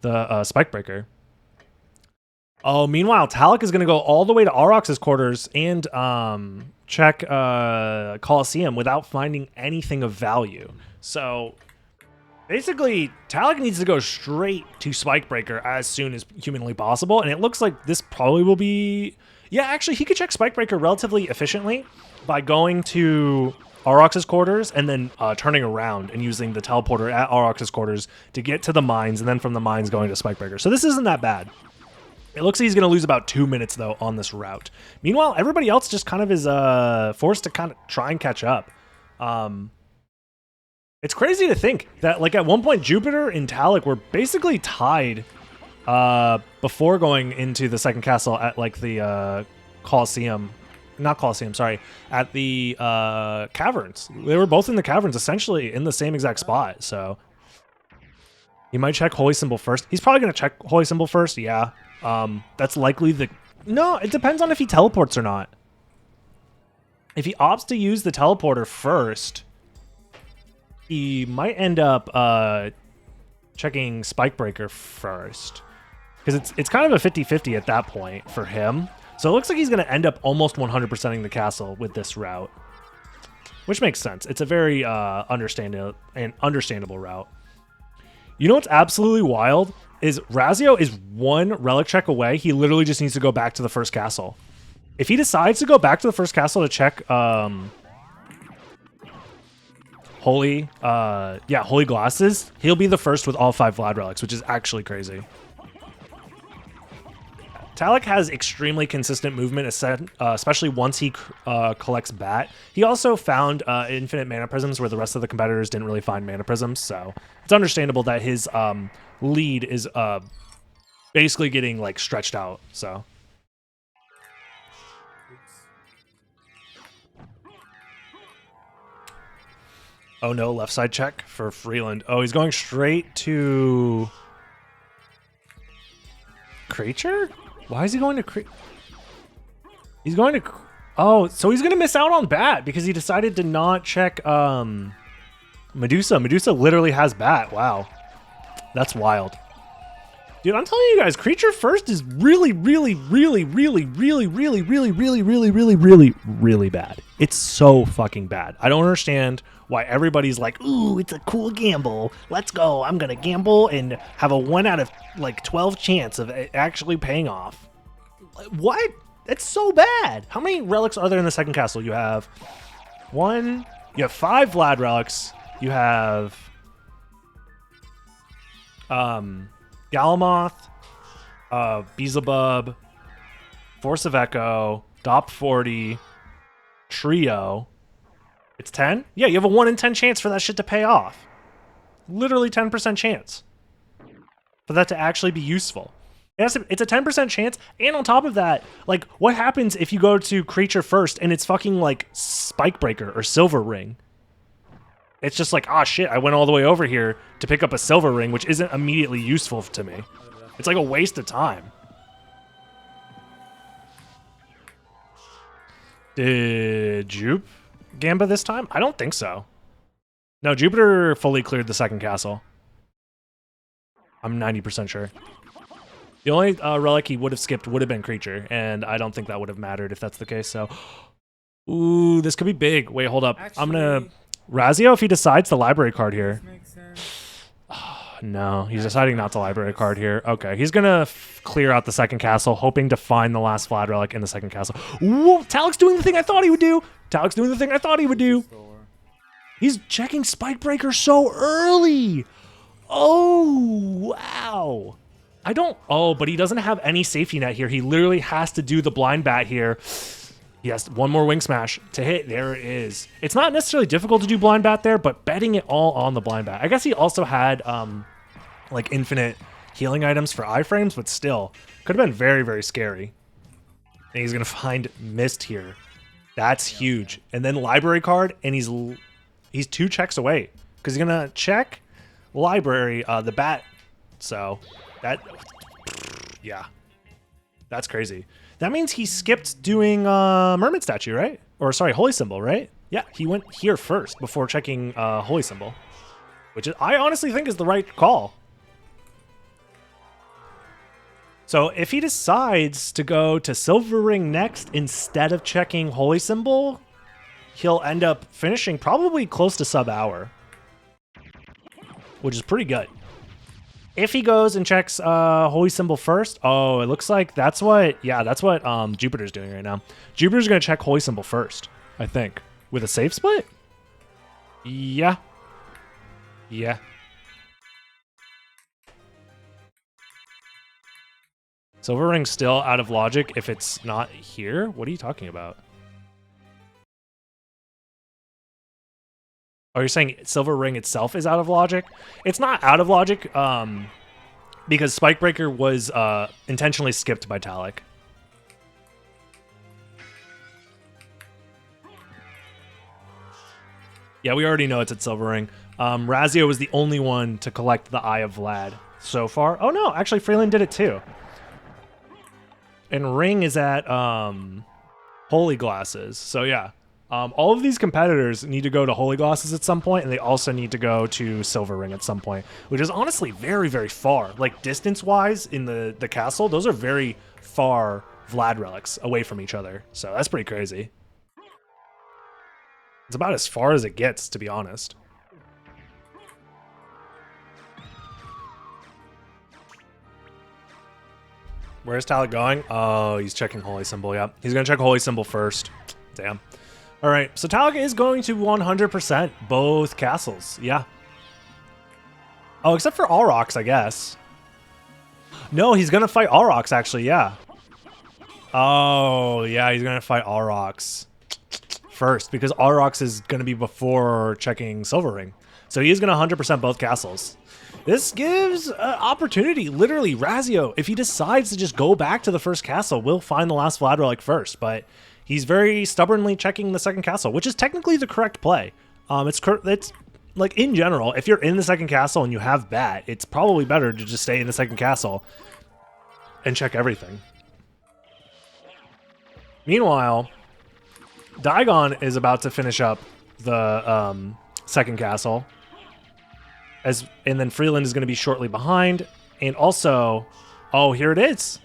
the Spike Breaker. Oh, meanwhile, Talik is going to go all the way to Aurox's quarters and check Coliseum without finding anything of value. So basically, Talik needs to go straight to Spike Breaker as soon as humanly possible. And it looks like this probably will be... Yeah, actually, he could check Spike Breaker relatively efficiently by going to Aurox's quarters and then turning around and using the teleporter at Aurox's quarters to get to the mines, and then from the mines going to Spike Breaker. So this isn't that bad. It looks like he's going to lose about 2 minutes, though, on this route. Meanwhile, everybody else just kind of is forced to kind of try and catch up. It's crazy to think that, like, at one point, Jupiter and Talik were basically tied before going into the second castle at, like, the Coliseum. Not Coliseum, sorry. At the caverns. They were both in the caverns, essentially, in the same exact spot, so... He might check Holy Symbol first. He's probably going to check Holy Symbol first, yeah. That's likely the... No, it depends on if he teleports or not. If he opts to use the teleporter first, he might end up checking Spike Breaker first. Because it's kind of a 50-50 at that point for him. So it looks like he's going to end up almost 100%ing the castle with this route. Which makes sense. It's a very understandable route. You know what's absolutely wild? Is Razio is one relic check away. He literally just needs to go back to the first castle. If he decides to go back to the first castle to check Holy Glasses, he'll be the first with all 5 Vlad relics, which is actually crazy. Talik has extremely consistent movement, especially once he collects Bat. He also found infinite mana prisms where the rest of the competitors didn't really find mana prisms, so it's understandable that his lead is basically getting like stretched out. So oh no, left side check for Freeland. Oh, he's going straight to Creature? Why is he going to He's going to... Oh, so he's going to miss out on bat because he decided to not check Medusa. Medusa literally has bat. Wow. That's wild. Dude, I'm telling you guys, creature first is really, really, really, really, really, really, really, really, really, really, really, really bad. It's so fucking bad. I don't understand why everybody's like, ooh, it's a cool gamble. Let's go. I'm going to gamble and have a 1 out of like 12 chance of it actually paying off. What? It's so bad. How many relics are there in the second castle? You have 1. You have 5 Vlad relics. You have Galamoth, Beelzebub, Force of Echo, Dop 40, Trio. It's 10? Yeah, you have a 1 in 10 chance for that shit to pay off. Literally 10% chance for that to actually be useful. It's a 10% chance, and on top of that, like, what happens if you go to creature first and it's fucking like Spike Breaker or Silver Ring? It's just like, ah, shit, I went all the way over here to pick up a Silver Ring, which isn't immediately useful to me. It's like a waste of time. Did Jupe Gamba this time? I don't think so. No, Jupiter fully cleared the second castle. I'm 90% sure. The only relic he would have skipped would have been creature, and I don't think that would have mattered if that's the case, so... Ooh, this could be big. Wait, hold up. Actually, I'm gonna... Razio, if he decides the library card here. Makes sense. No, he's deciding not to library card here. Okay, he's gonna clear out the second castle, hoping to find the last Vlad relic in the second castle. Ooh, Talik's doing the thing I thought he would do! Talik's doing the thing I thought he would do! He's checking Spike Breaker so early! Oh, wow! I don't... Oh, but he doesn't have any safety net here. He literally has to do the blind bat here. He has 1 more wing smash to hit. There it is. It's not necessarily difficult to do blind bat there, but betting it all on the blind bat. I guess he also had like infinite healing items for iframes, but still could have been very, very scary. And he's gonna find Mist here. That's huge. And then library card, and he's 2 checks away because he's gonna check library the bat. So that, yeah, that's crazy. That means he skipped doing Mermaid Statue, right? Or sorry, Holy Symbol, right? Yeah, he went here first before checking Holy Symbol, which is, I honestly think is the right call. So if he decides to go to Silver Ring next instead of checking Holy Symbol, he'll end up finishing probably close to sub-hour, which is pretty good. If he goes and checks Holy Symbol first, oh, it looks like that's what Jupiter's doing right now. Jupiter's going to check Holy Symbol first, I think. With a safe split? Yeah. Yeah. Silver Ring's still out of logic if it's not here? What are you talking about? Oh, you're saying Silver Ring itself is out of logic? It's not out of logic, because Spike Breaker was intentionally skipped by Talik. Yeah, we already know it's at Silver Ring. Razio was the only one to collect the Eye of Vlad so far. Oh no, actually Freeland did it too. And Ring is at Holy Glasses, so yeah. All of these competitors need to go to Holy Glasses at some point, and they also need to go to Silver Ring at some point, which is honestly very, very far. Like, distance-wise in the castle, those are very far Vlad relics away from each other, so that's pretty crazy. It's about as far as it gets, to be honest. Where's Talik going? Oh, he's checking Holy Symbol, yeah. He's going to check Holy Symbol first. Damn. All right, so Talik is going to 100% both castles, yeah. Oh, except for Aurochs, I guess. No, he's going to fight Aurochs, actually, yeah. Oh, yeah, he's going to fight Aurochs first, because Aurochs is going to be before checking Silver Ring. So he is going to 100% both castles. This gives opportunity, literally, Razio, if he decides to just go back to the first castle, will find the last Vlad relic first, but he's very stubbornly checking the second castle, which is technically the correct play. It's like, in general, if you're in the second castle and you have bat, it's probably better to just stay in the second castle and check everything. Meanwhile, Diagon is about to finish up the second castle. And then Freeland is going to be shortly behind. And also, oh, here it is.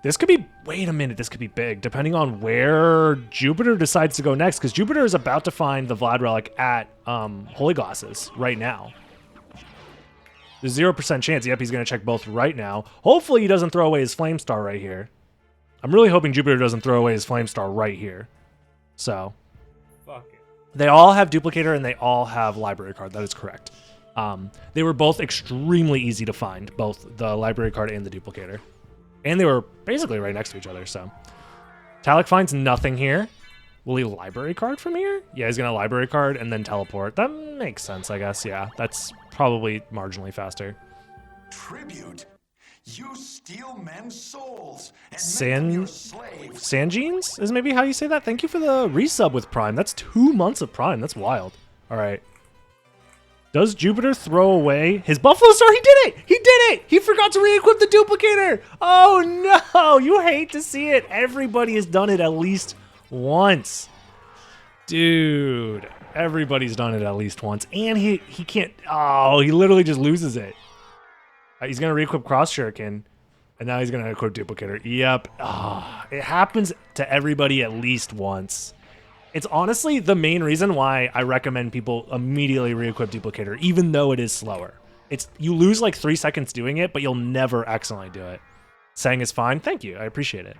This could be, wait a minute, this could be big, depending on where Jupiter decides to go next, because Jupiter is about to find the Vlad Relic at Holy Glasses right now. There's 0% chance. Yep, he's going to check both right now. Hopefully he doesn't throw away his Flame Star right here. I'm really hoping Jupiter doesn't throw away his Flame Star right here. So, Fuck it. they all have Duplicator and they all have Library Card. That is correct. They were both extremely easy to find, both the Library Card and the Duplicator. And they were basically right next to each other, so. Talik finds nothing here. Will he Library Card from here? Yeah, he's going to Library Card and then Teleport. That makes sense, I guess, yeah. That's probably marginally faster. Tribute. You steal men's souls and San- make them your slaves. Sanjeans is maybe how you say that? Thank you for the resub with Prime. That's 2 months of Prime. That's wild. All right. Does Jupiter throw away his Buffalo Star? He did it! He did it! He forgot to re-equip the Duplicator! Oh no! You hate to see it. Everybody has done it at least once. Dude. Everybody's done it at least once. And he can't... Oh, he literally just loses it. He's going to re-equip Cross Shuriken. And now he's going to equip Duplicator. Yep. Oh, it happens to everybody at least once. It's honestly the main reason why I recommend people immediately re-equip Duplicator, even though it is slower. You lose like 3 seconds doing it, but you'll never accidentally do it. Saying is fine. Thank you. I appreciate it.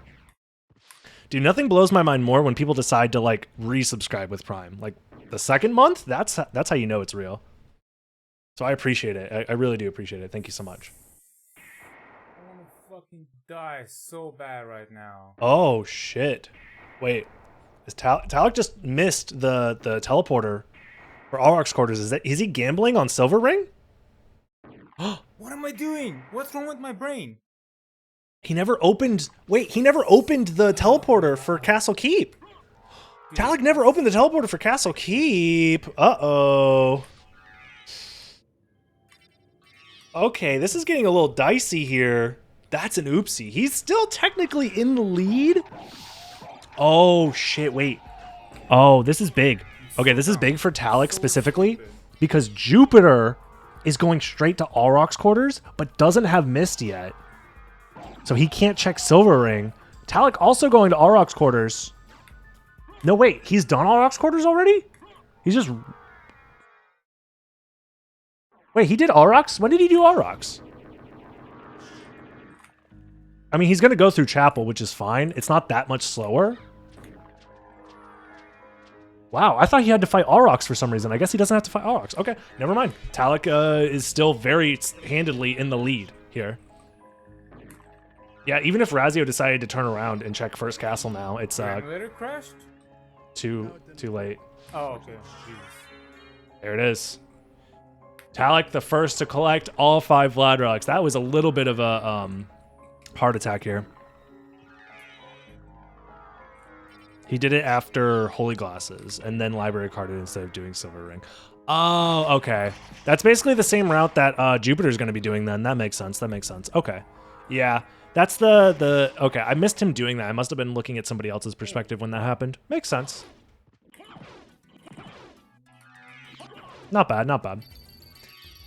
Dude, nothing blows my mind more when people decide to like resubscribe with Prime. Like the second month, that's how you know it's real. So I appreciate it. I really do appreciate it. Thank you so much. I want to fucking die so bad right now. Oh shit! Wait, Talik just missed the teleporter for Aurochs quarters. Is he gambling on Silver Ring? What am I doing? What's wrong with my brain? He never opened. Wait, he never opened the teleporter for Castle Keep. Talik never opened the teleporter for Castle Keep. Uh-oh. Okay, this is getting a little dicey here. That's an oopsie. He's still technically in the lead. Oh, shit, wait. Oh, this is big. Okay, this is big for Talik specifically because Jupiter is going straight to Aurochs quarters, but doesn't have Mist yet. So he can't check Silver Ring. Talik also going to Aurochs quarters. No, wait, he's done Aurochs quarters already? He's just... Wait, he did Aurochs? When did he do Aurochs? I mean, he's going to go through Chapel, which is fine. It's not that much slower. Wow, I thought he had to fight Aurochs for some reason. I guess he doesn't have to fight Aurochs. Okay, never mind. Talik is still very handedly in the lead here. Yeah, even if Razio decided to turn around and check first castle now, it's Emulator crashed? too late. Oh, okay. Jesus. There it is. Talik the first to collect all 5 Vlad relics. That was a little bit of a heart attack here. He did it after Holy Glasses and then Library Carded instead of doing Silver Ring. Oh, okay. That's basically the same route that Jupiter's going to be doing then. That makes sense. That makes sense. Okay. Yeah. That's the okay, I missed him doing that. I must have been looking at somebody else's perspective when that happened. Makes sense. Not bad, not bad.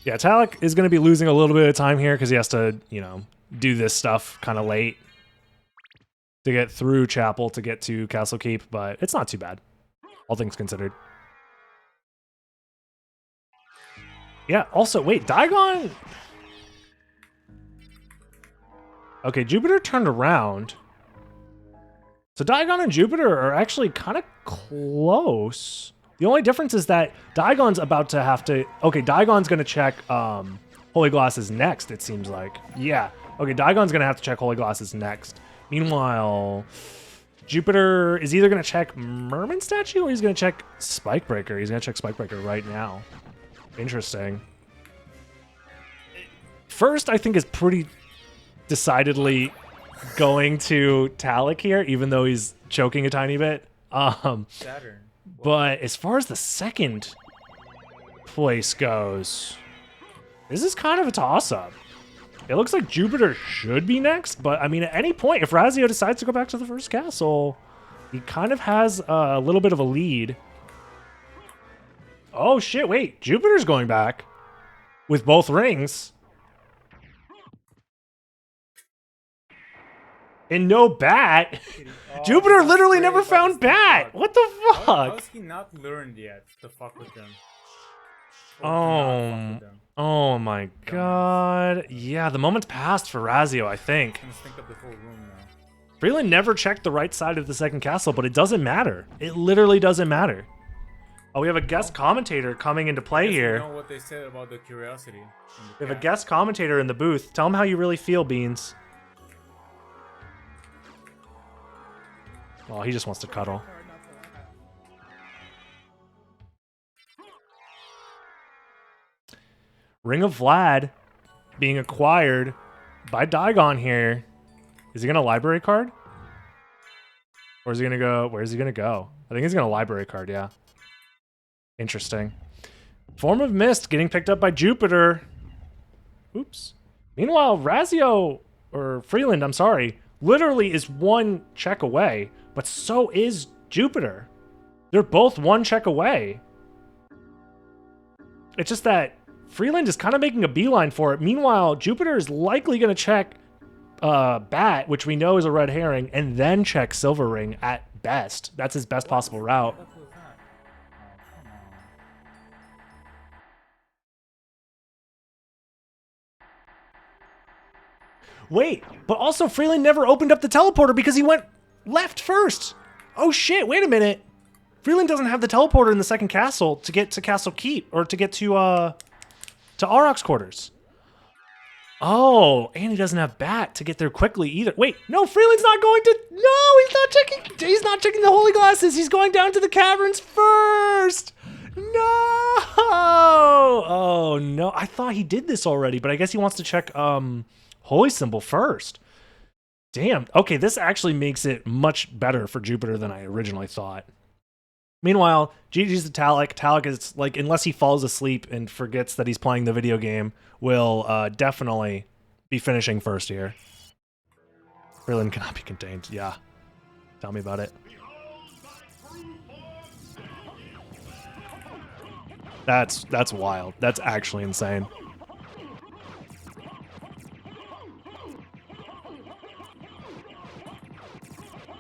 Yeah, Talik is going to be losing a little bit of time here because he has to, you know, do this stuff kind of late to get through Chapel to get to Castle Keep, but it's not too bad, all things considered. Yeah, also, wait, Diagon... Okay, Jupiter turned around. So Diagon and Jupiter are actually kind of close. The only difference is that Diagon's about to have to... Okay, Diagon's going to check Holy Glasses next, it seems like. Yeah. Okay, Diagon's going to have to check Holy Glasses next. Meanwhile, Jupiter is either going to check Merman Statue or he's going to check Spikebreaker. He's going to check Spikebreaker right now. Interesting. First, I think is pretty... decidedly going to Talik here, even though he's choking a tiny bit. Saturn. But as far as the second place goes, this is kind of a toss-up. It looks like Jupiter should be next, but I mean, at any point, if Razio decides to go back to the first castle, he kind of has a little bit of a lead. Oh shit, wait, Jupiter's going back with both rings. And no bat. Oh, Jupiter that's literally great, never but found it's bat. not. What the How fuck? has he not learned yet to fuck with them? Or to not fuck with them? Oh my god. Yeah, the moment's passed for Razio, I think. I'm gonna think of the whole room now. Freeland never checked the right side of the second castle, but it doesn't matter. It literally doesn't matter. Oh, we have a guest commentator coming into play Guess we here. know what they said about the curiosity. We have a guest commentator in the booth. Tell him how you really feel, Beans. Oh, he just wants to cuddle. Ring of Vlad being acquired by Daigon here. Is he gonna library card? Or is he gonna go? Where is he gonna go? I think he's gonna library card, yeah. Interesting. Form of Mist getting picked up by Jupiter. Oops. Meanwhile, Razio, or Freeland, I'm sorry, literally is one check away, but so is Jupiter. They're both one check away. It's just that Freeland is kind of making a beeline for it. Meanwhile, Jupiter is likely going to check Bat, which we know is a red herring, and then check Silver Ring at best. That's his best possible route. What was that? Oh, come on. Wait, but also Freeland never opened up the teleporter because he went left first. Oh shit, wait a minute. Freeland doesn't have the teleporter in the second castle to get to Castle Keep, or to get to Auroch's quarters. Oh, and he doesn't have Bat to get there quickly either. Wait, no, Freeland's not going to. No, he's not checking the holy glasses. He's going down to the caverns first. No. Oh no, I thought he did this already, but I guess he wants to check holy symbol first. Damn. Okay, this actually makes it much better for Jupiter than I originally thought. Meanwhile, GG's to Talik. Talik is like, unless he falls asleep and forgets that he's playing the video game, will definitely be finishing first here. Freeland cannot be contained. Yeah. Tell me about it. That's wild. That's actually insane.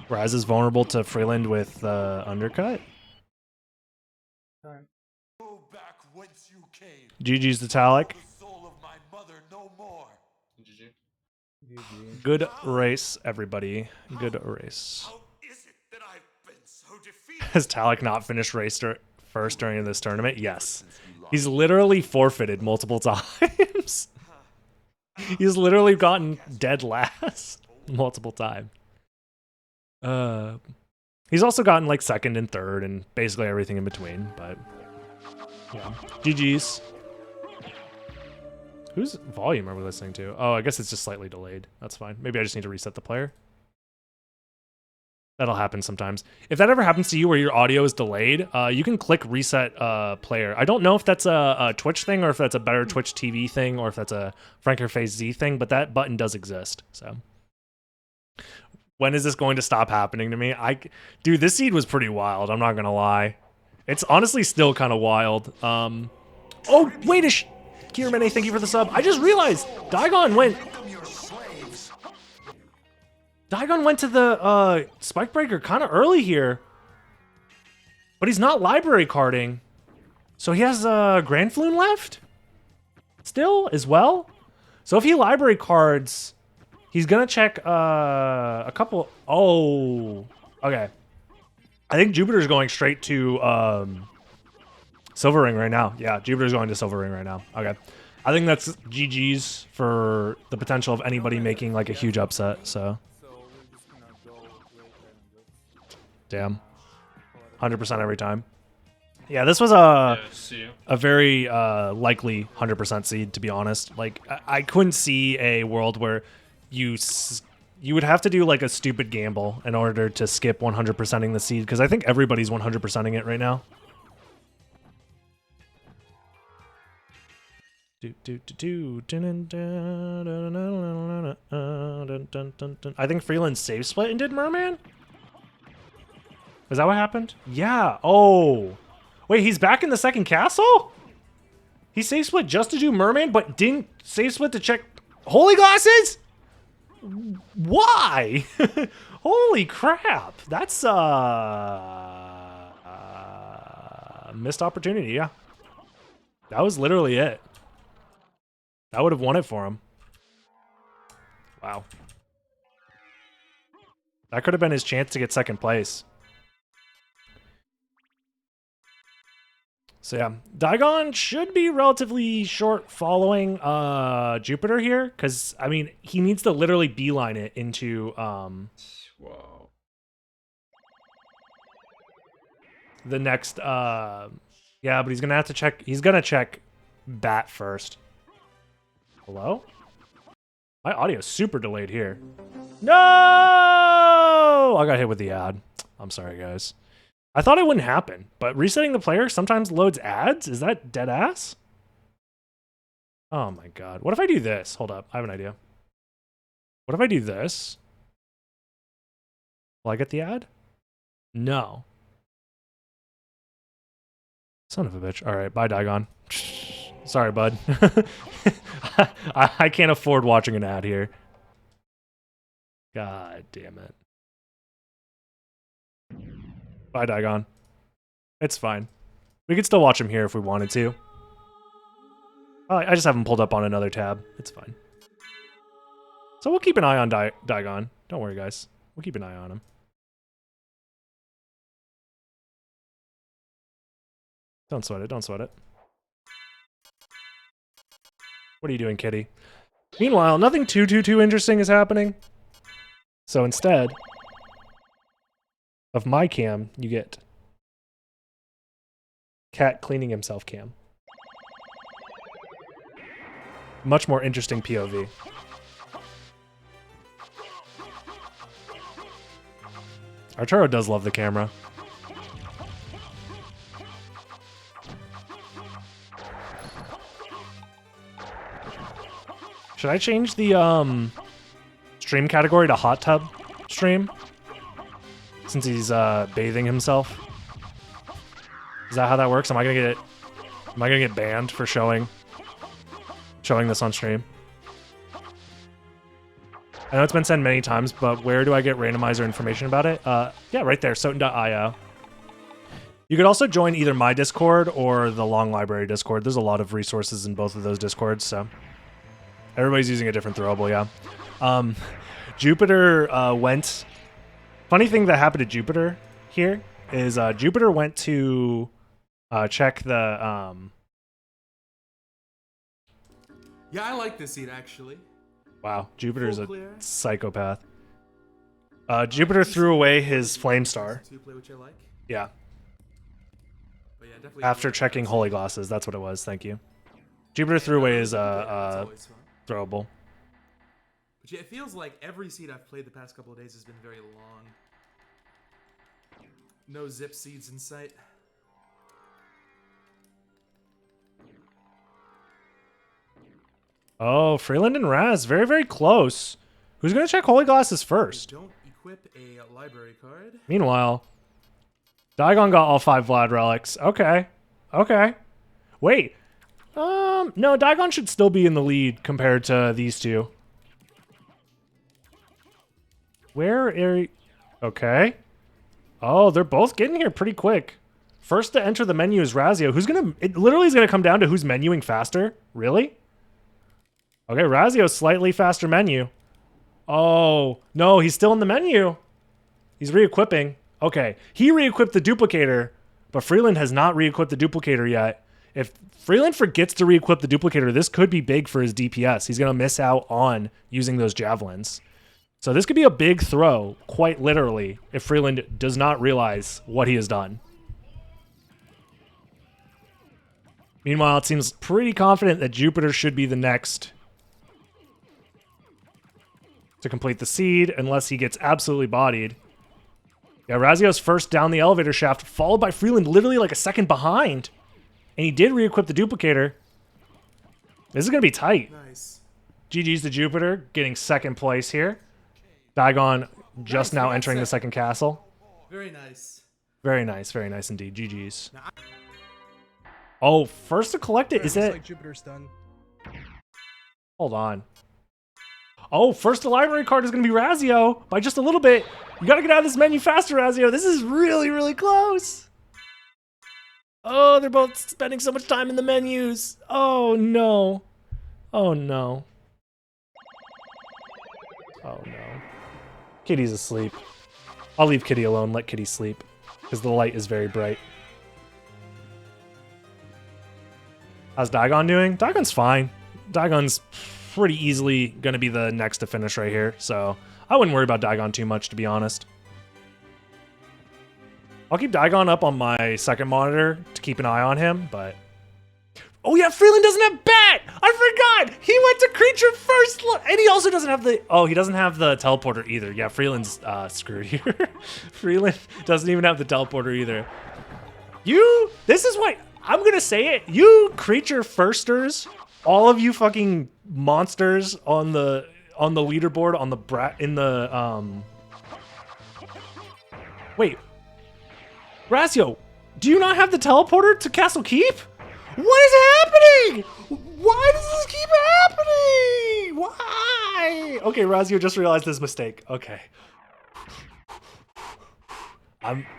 Raz is vulnerable to Freeland with undercut. Go back whence you came. GG's to Talik. The soul of my mother no more. GG. GG. Good race, everybody. Good race. How is it that I've been so defeated? Has Talik not finished race first during this tournament? Yes. He's literally forfeited multiple times. He's literally gotten dead last multiple times. He's also gotten like second and third and basically everything in between, but yeah. GG's. Whose volume are we listening to? Oh, I guess it's just slightly delayed. That's fine. Maybe I just need to reset the player. That'll happen sometimes. If that ever happens to you where your audio is delayed, you can click reset player. I don't know if that's a Twitch thing or if that's a better Twitch TV thing or if that's a Franker Face Z thing, but that button does exist. So when is this going to stop happening to me? Dude, this seed was pretty wild. I'm not going to lie. It's honestly still kind of wild. Oh, wait a Kieran, thank you for the sub. I just realized Daigon went to the Spike Breaker kind of early here. But he's not library carding. So he has Grand Floon left? Still, as well? So if he library cards, he's going to check a couple... Oh, okay. I think Jupiter's going straight to Silver Ring right now. Yeah, Jupiter's going to Silver Ring right now. Okay. I think that's GG's for the potential of anybody making like a huge upset, so... So we're just gonna go right there and Damn. 100% every time. Yeah, this was a very likely 100% seed, to be honest. Like, I couldn't see a world where you would have to do like a stupid gamble in order to skip 100%ing the seed, because I think everybody's 100%ing it right now. I think Freeland save split and did Merman? Is that what happened? Yeah. Oh. Wait, he's back in the second castle? He save split just to do Merman, but didn't save split to check Holy Glasses? Why? Holy crap. That's missed opportunity, yeah. That was literally it. That would have won it for him. Wow. That could have been his chance to get second place. So yeah, Daigon should be relatively short following Jupiter here, because I mean he needs to literally beeline it into Whoa. the next yeah, but he's gonna have to check. He's gonna check Bat first. Hello? My audio's super delayed here. No! I got hit with the ad. I'm sorry, guys. I thought it wouldn't happen, but resetting the player sometimes loads ads? Is that dead ass? Oh my god. What if I do this? Hold up. I have an idea. What if I do this? Will I get the ad? No. Son of a bitch. Alright, bye, Daigon. Sorry, bud. I can't afford watching an ad here. God damn it. Bye, Daigon. It's fine. We could still watch him here if we wanted to. I just have him pulled up on another tab. It's fine. So we'll keep an eye on Daigon. Don't worry, guys. We'll keep an eye on him. Don't sweat it. Don't sweat it. What are you doing, kitty? Meanwhile, nothing too interesting is happening. So instead of my cam, you get cat cleaning himself cam. Much more interesting POV. Arturo does love the camera. Should I change the stream category to hot tub stream? Since he's bathing himself. Is that how that works? Am I gonna get banned for showing this on stream? I know it's been said many times, but where do I get randomizer information about it? Yeah, right there, soten.io. You could also join either my Discord or the Long Library Discord. There's a lot of resources in both of those Discords, so everybody's using a different throwable, yeah. Jupiter went... Funny thing that happened to Jupiter here is Jupiter went to check the... Yeah, I like this seat actually. Wow, Jupiter's Full a clear. psychopath. Jupiter threw away his Flame Star. Two play, which I like. Yeah, But yeah, definitely after checking Holy Glasses. That's what it was, thank you. Jupiter threw away his That's always fun. throwable. But yeah, it feels like every seed I've played the past couple of days has been very long. No zip seeds in sight. Oh, Freeland and Raz, very close. Who's gonna check Holy Glasses first? Don't equip a library card. Meanwhile, Daigon got all 5 Vlad relics. Okay. Wait. No, Daigon should still be in the lead compared to these two. Where are... Okay. Oh, they're both getting here pretty quick. First to enter the menu is Razio. Who's gonna... It literally is gonna come down to who's menuing faster. Really? Okay, Razio's slightly faster menu. Oh, no, he's still in the menu. He's re-equipping. Okay, he re-equipped the duplicator, but Freeland has not re-equipped the duplicator yet. If Freeland forgets to re-equip the duplicator, this could be big for his DPS. He's going to miss out on using those javelins. So this could be a big throw, quite literally, if Freeland does not realize what he has done. Meanwhile, it seems pretty confident that Jupiter should be the next to complete the seed, unless he gets absolutely bodied. Yeah, Razio's first down the elevator shaft, followed by Freeland literally like a second behind. And he did re-equip the duplicator. This is going to be tight. Nice. GG's to Jupiter, getting second place here. Digon just Nice, now we got entering the second. second castle. Very nice. Very nice indeed. GG's. Oh, first to collect it, is Looks it? like Jupiter's done. Hold on. Oh, first to library card is going to be Razio by just a little bit. You got to get out of this menu faster, Razio. This is really, really close. Oh, they're both spending so much time in the menus. Oh, no. Oh, no. Oh, no. Kitty's asleep. I'll leave Kitty alone. Let Kitty sleep. Because the light is very bright. How's Digon doing? Digon's fine. Digon's pretty easily going to be the next to finish right here. So I wouldn't worry about Digon too much, to be honest. I'll keep Digon up on my second monitor to keep an eye on him, but... Oh yeah, Freeland doesn't have bat! I forgot! He went to creature first! And he also doesn't have the... Oh, he doesn't have the teleporter either. Yeah, Freeland's screwed here. Freeland doesn't even have the teleporter either. This is what... I'm gonna say it. You creature firsters, all of you fucking monsters on the leaderboard, on the Wait. Razio, do you not have the teleporter to Castle Keep? What is happening? Why does this keep happening? Why? Okay, Razio just realized his mistake. Okay.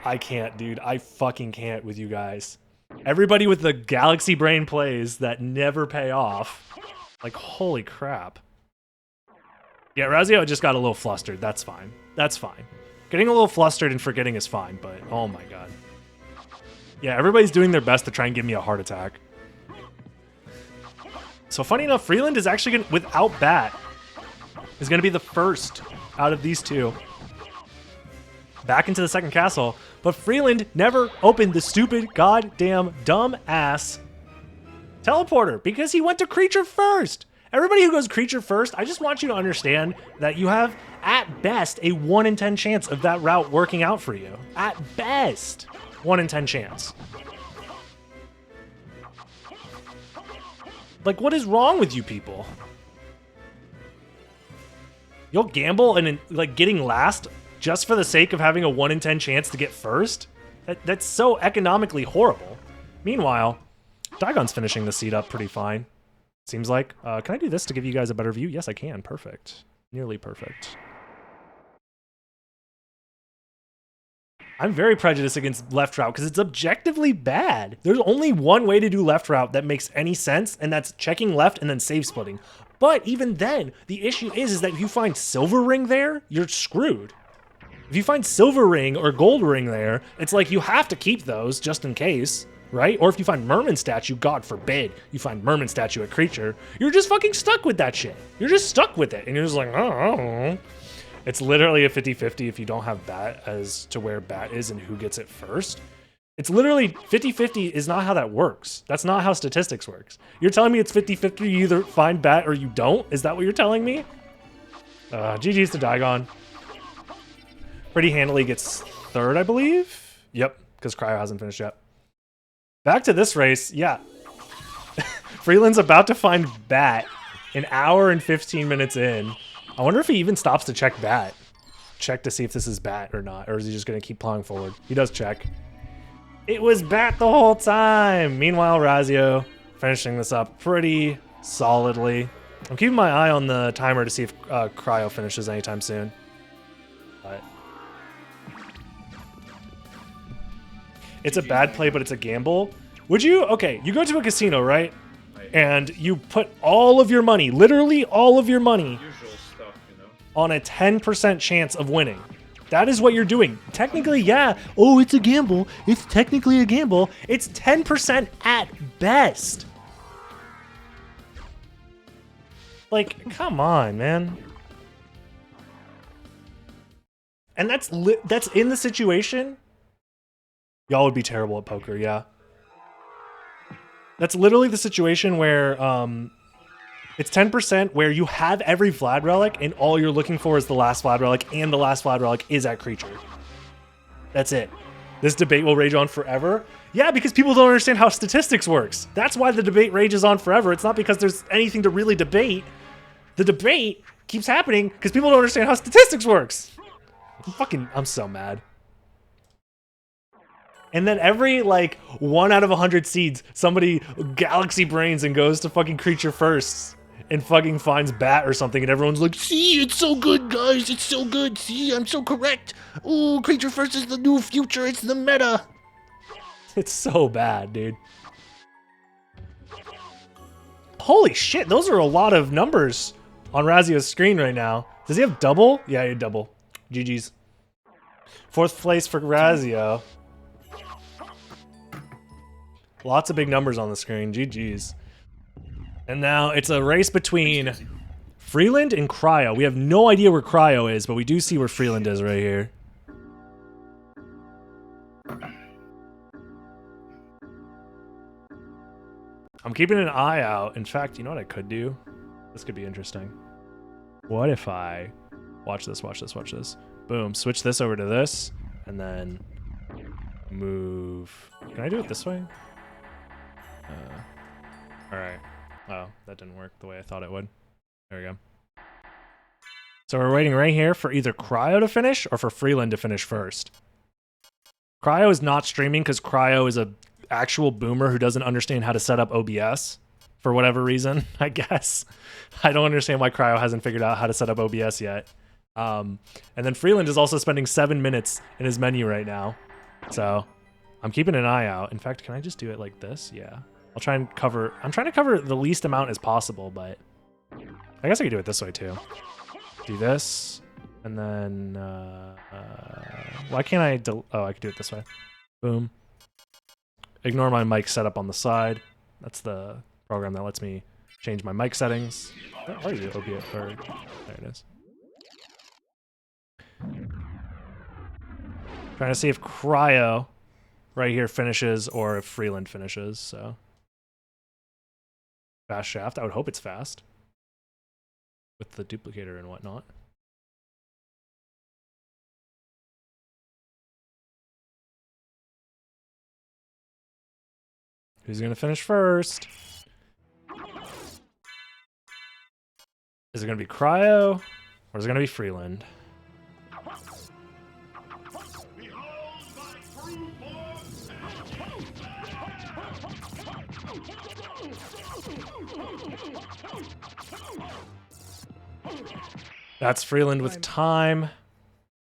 I can't, dude. I fucking can't with you guys. Everybody with the galaxy brain plays that never pay off. Like, holy crap. Yeah, Razio just got a little flustered. That's fine. That's fine. Getting a little flustered and forgetting is fine, but oh my god. Yeah, everybody's doing their best to try and give me a heart attack. So funny enough, Freeland is actually going to, without bat, is going to be the first out of these two. Back into the second castle, but Freeland never opened the stupid, goddamn, dumb ass teleporter because he went to creature first. Everybody who goes creature first, I just want you to understand that you have, at best, a 1 in 10 chance of that route working out for you. At best, 1 in 10 chance. Like, what is wrong with you people? You'll gamble and, like, getting last just for the sake of having a 1 in 10 chance to get first? That's so economically horrible. Meanwhile, Digon's finishing the seat up pretty fine. Seems like. Can I do this to give you guys a better view? Yes, I can. Perfect. Nearly perfect. I'm very prejudiced against left route because it's objectively bad. There's only one way to do left route that makes any sense, and that's checking left and then save splitting. But even then, the issue is that if you find silver ring there, you're screwed. If you find silver ring or gold ring there, it's like you have to keep those just in case, right? Or if you find merman statue, God forbid, you find merman statue at creature, you're just fucking stuck with that shit. You're just stuck with it, and you're just like, oh. It's literally a 50-50 if you don't have bat as to where bat is and who gets it first. It's literally 50-50 is not how that works. That's not how statistics works. You're telling me it's 50-50, you either find bat or you don't? Is that what you're telling me? GG's to Digon. Pretty handily gets third, I believe. Yep, because Cryo hasn't finished yet. Back to this race, yeah. Freeland's about to find bat an hour and 15 minutes in. I wonder if he even stops to check bat. Check to see if this is bat or not, or is he just going to keep plowing forward? He does check. It was bat the whole time! Meanwhile, Razio finishing this up pretty solidly. I'm keeping my eye on the timer to see if Cryo finishes anytime soon. But it's a bad play, but it's a gamble. Would you? Okay, you go to a casino, right? And you put all of your money, literally all of your money, on a 10% chance of winning. That is what you're doing. Technically, yeah. Oh, it's a gamble. It's technically a gamble. It's 10% at best. Like, come on, man. And that's in the situation. Y'all would be terrible at poker, yeah. That's literally the situation where it's 10% where you have every Vlad relic and all you're looking for is the last Vlad relic, and the last Vlad relic is at creature. That's it. This debate will rage on forever. Yeah, because people don't understand how statistics works. That's why the debate rages on forever. It's not because there's anything to really debate. The debate keeps happening because people don't understand how statistics works. I'm so mad. And then every, like, 1 out of 100 seeds, somebody galaxy brains and goes to fucking creature firsts and fucking finds bat or something, and everyone's like, see, it's so good, guys, it's so good, see, I'm so correct. Ooh, creature first is the new future, it's the meta. It's so bad, dude. Holy shit, those are a lot of numbers on Razio's screen right now. Does he have double? Yeah, he had double. GG's. 4th place for Razio. Lots of big numbers on the screen. GG's. And now it's a race between Freeland and Cryo. We have no idea where Cryo is, but we do see where Freeland is right here. I'm keeping an eye out. In fact, you know what I could do? This could be interesting. What if I... Watch this, watch this, watch this. Boom. Switch this over to this, and then move... Can I do it this way? Alright. Oh, that didn't work the way I thought it would. There we go. So we're waiting right here for either Cryo to finish or for Freeland to finish first. Cryo is not streaming because Cryo is a actual boomer who doesn't understand how to set up OBS for whatever reason, I guess. I don't understand why Cryo hasn't figured out how to set up OBS yet. And then Freeland is also spending 7 minutes in his menu right now. So I'm keeping an eye out. In fact, can I just do it like this? Yeah. I'll try and cover... I'm trying to cover the least amount as possible, but... I guess I could do it this way, too. Do this, and then... why can't I... Oh, I could do it this way. Boom. Ignore my mic setup on the side. That's the program that lets me change my mic settings. Where are you, OBS? There it is. Trying to see if Cryo right here finishes or if Freeland finishes, so... Fast shaft. I would hope it's fast. With the duplicator and whatnot. Who's going to finish first? Is it going to be Cryo? Or is it going to be Freeland? That's Freeland with time.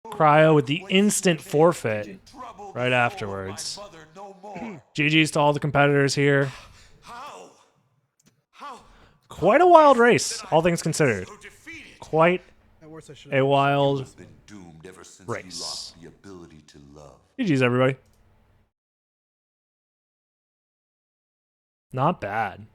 Cryo with the instant forfeit right afterwards. GG's to all the competitors here. Quite a wild race, all things considered. Quite a wild race. GG's, everybody. Not bad.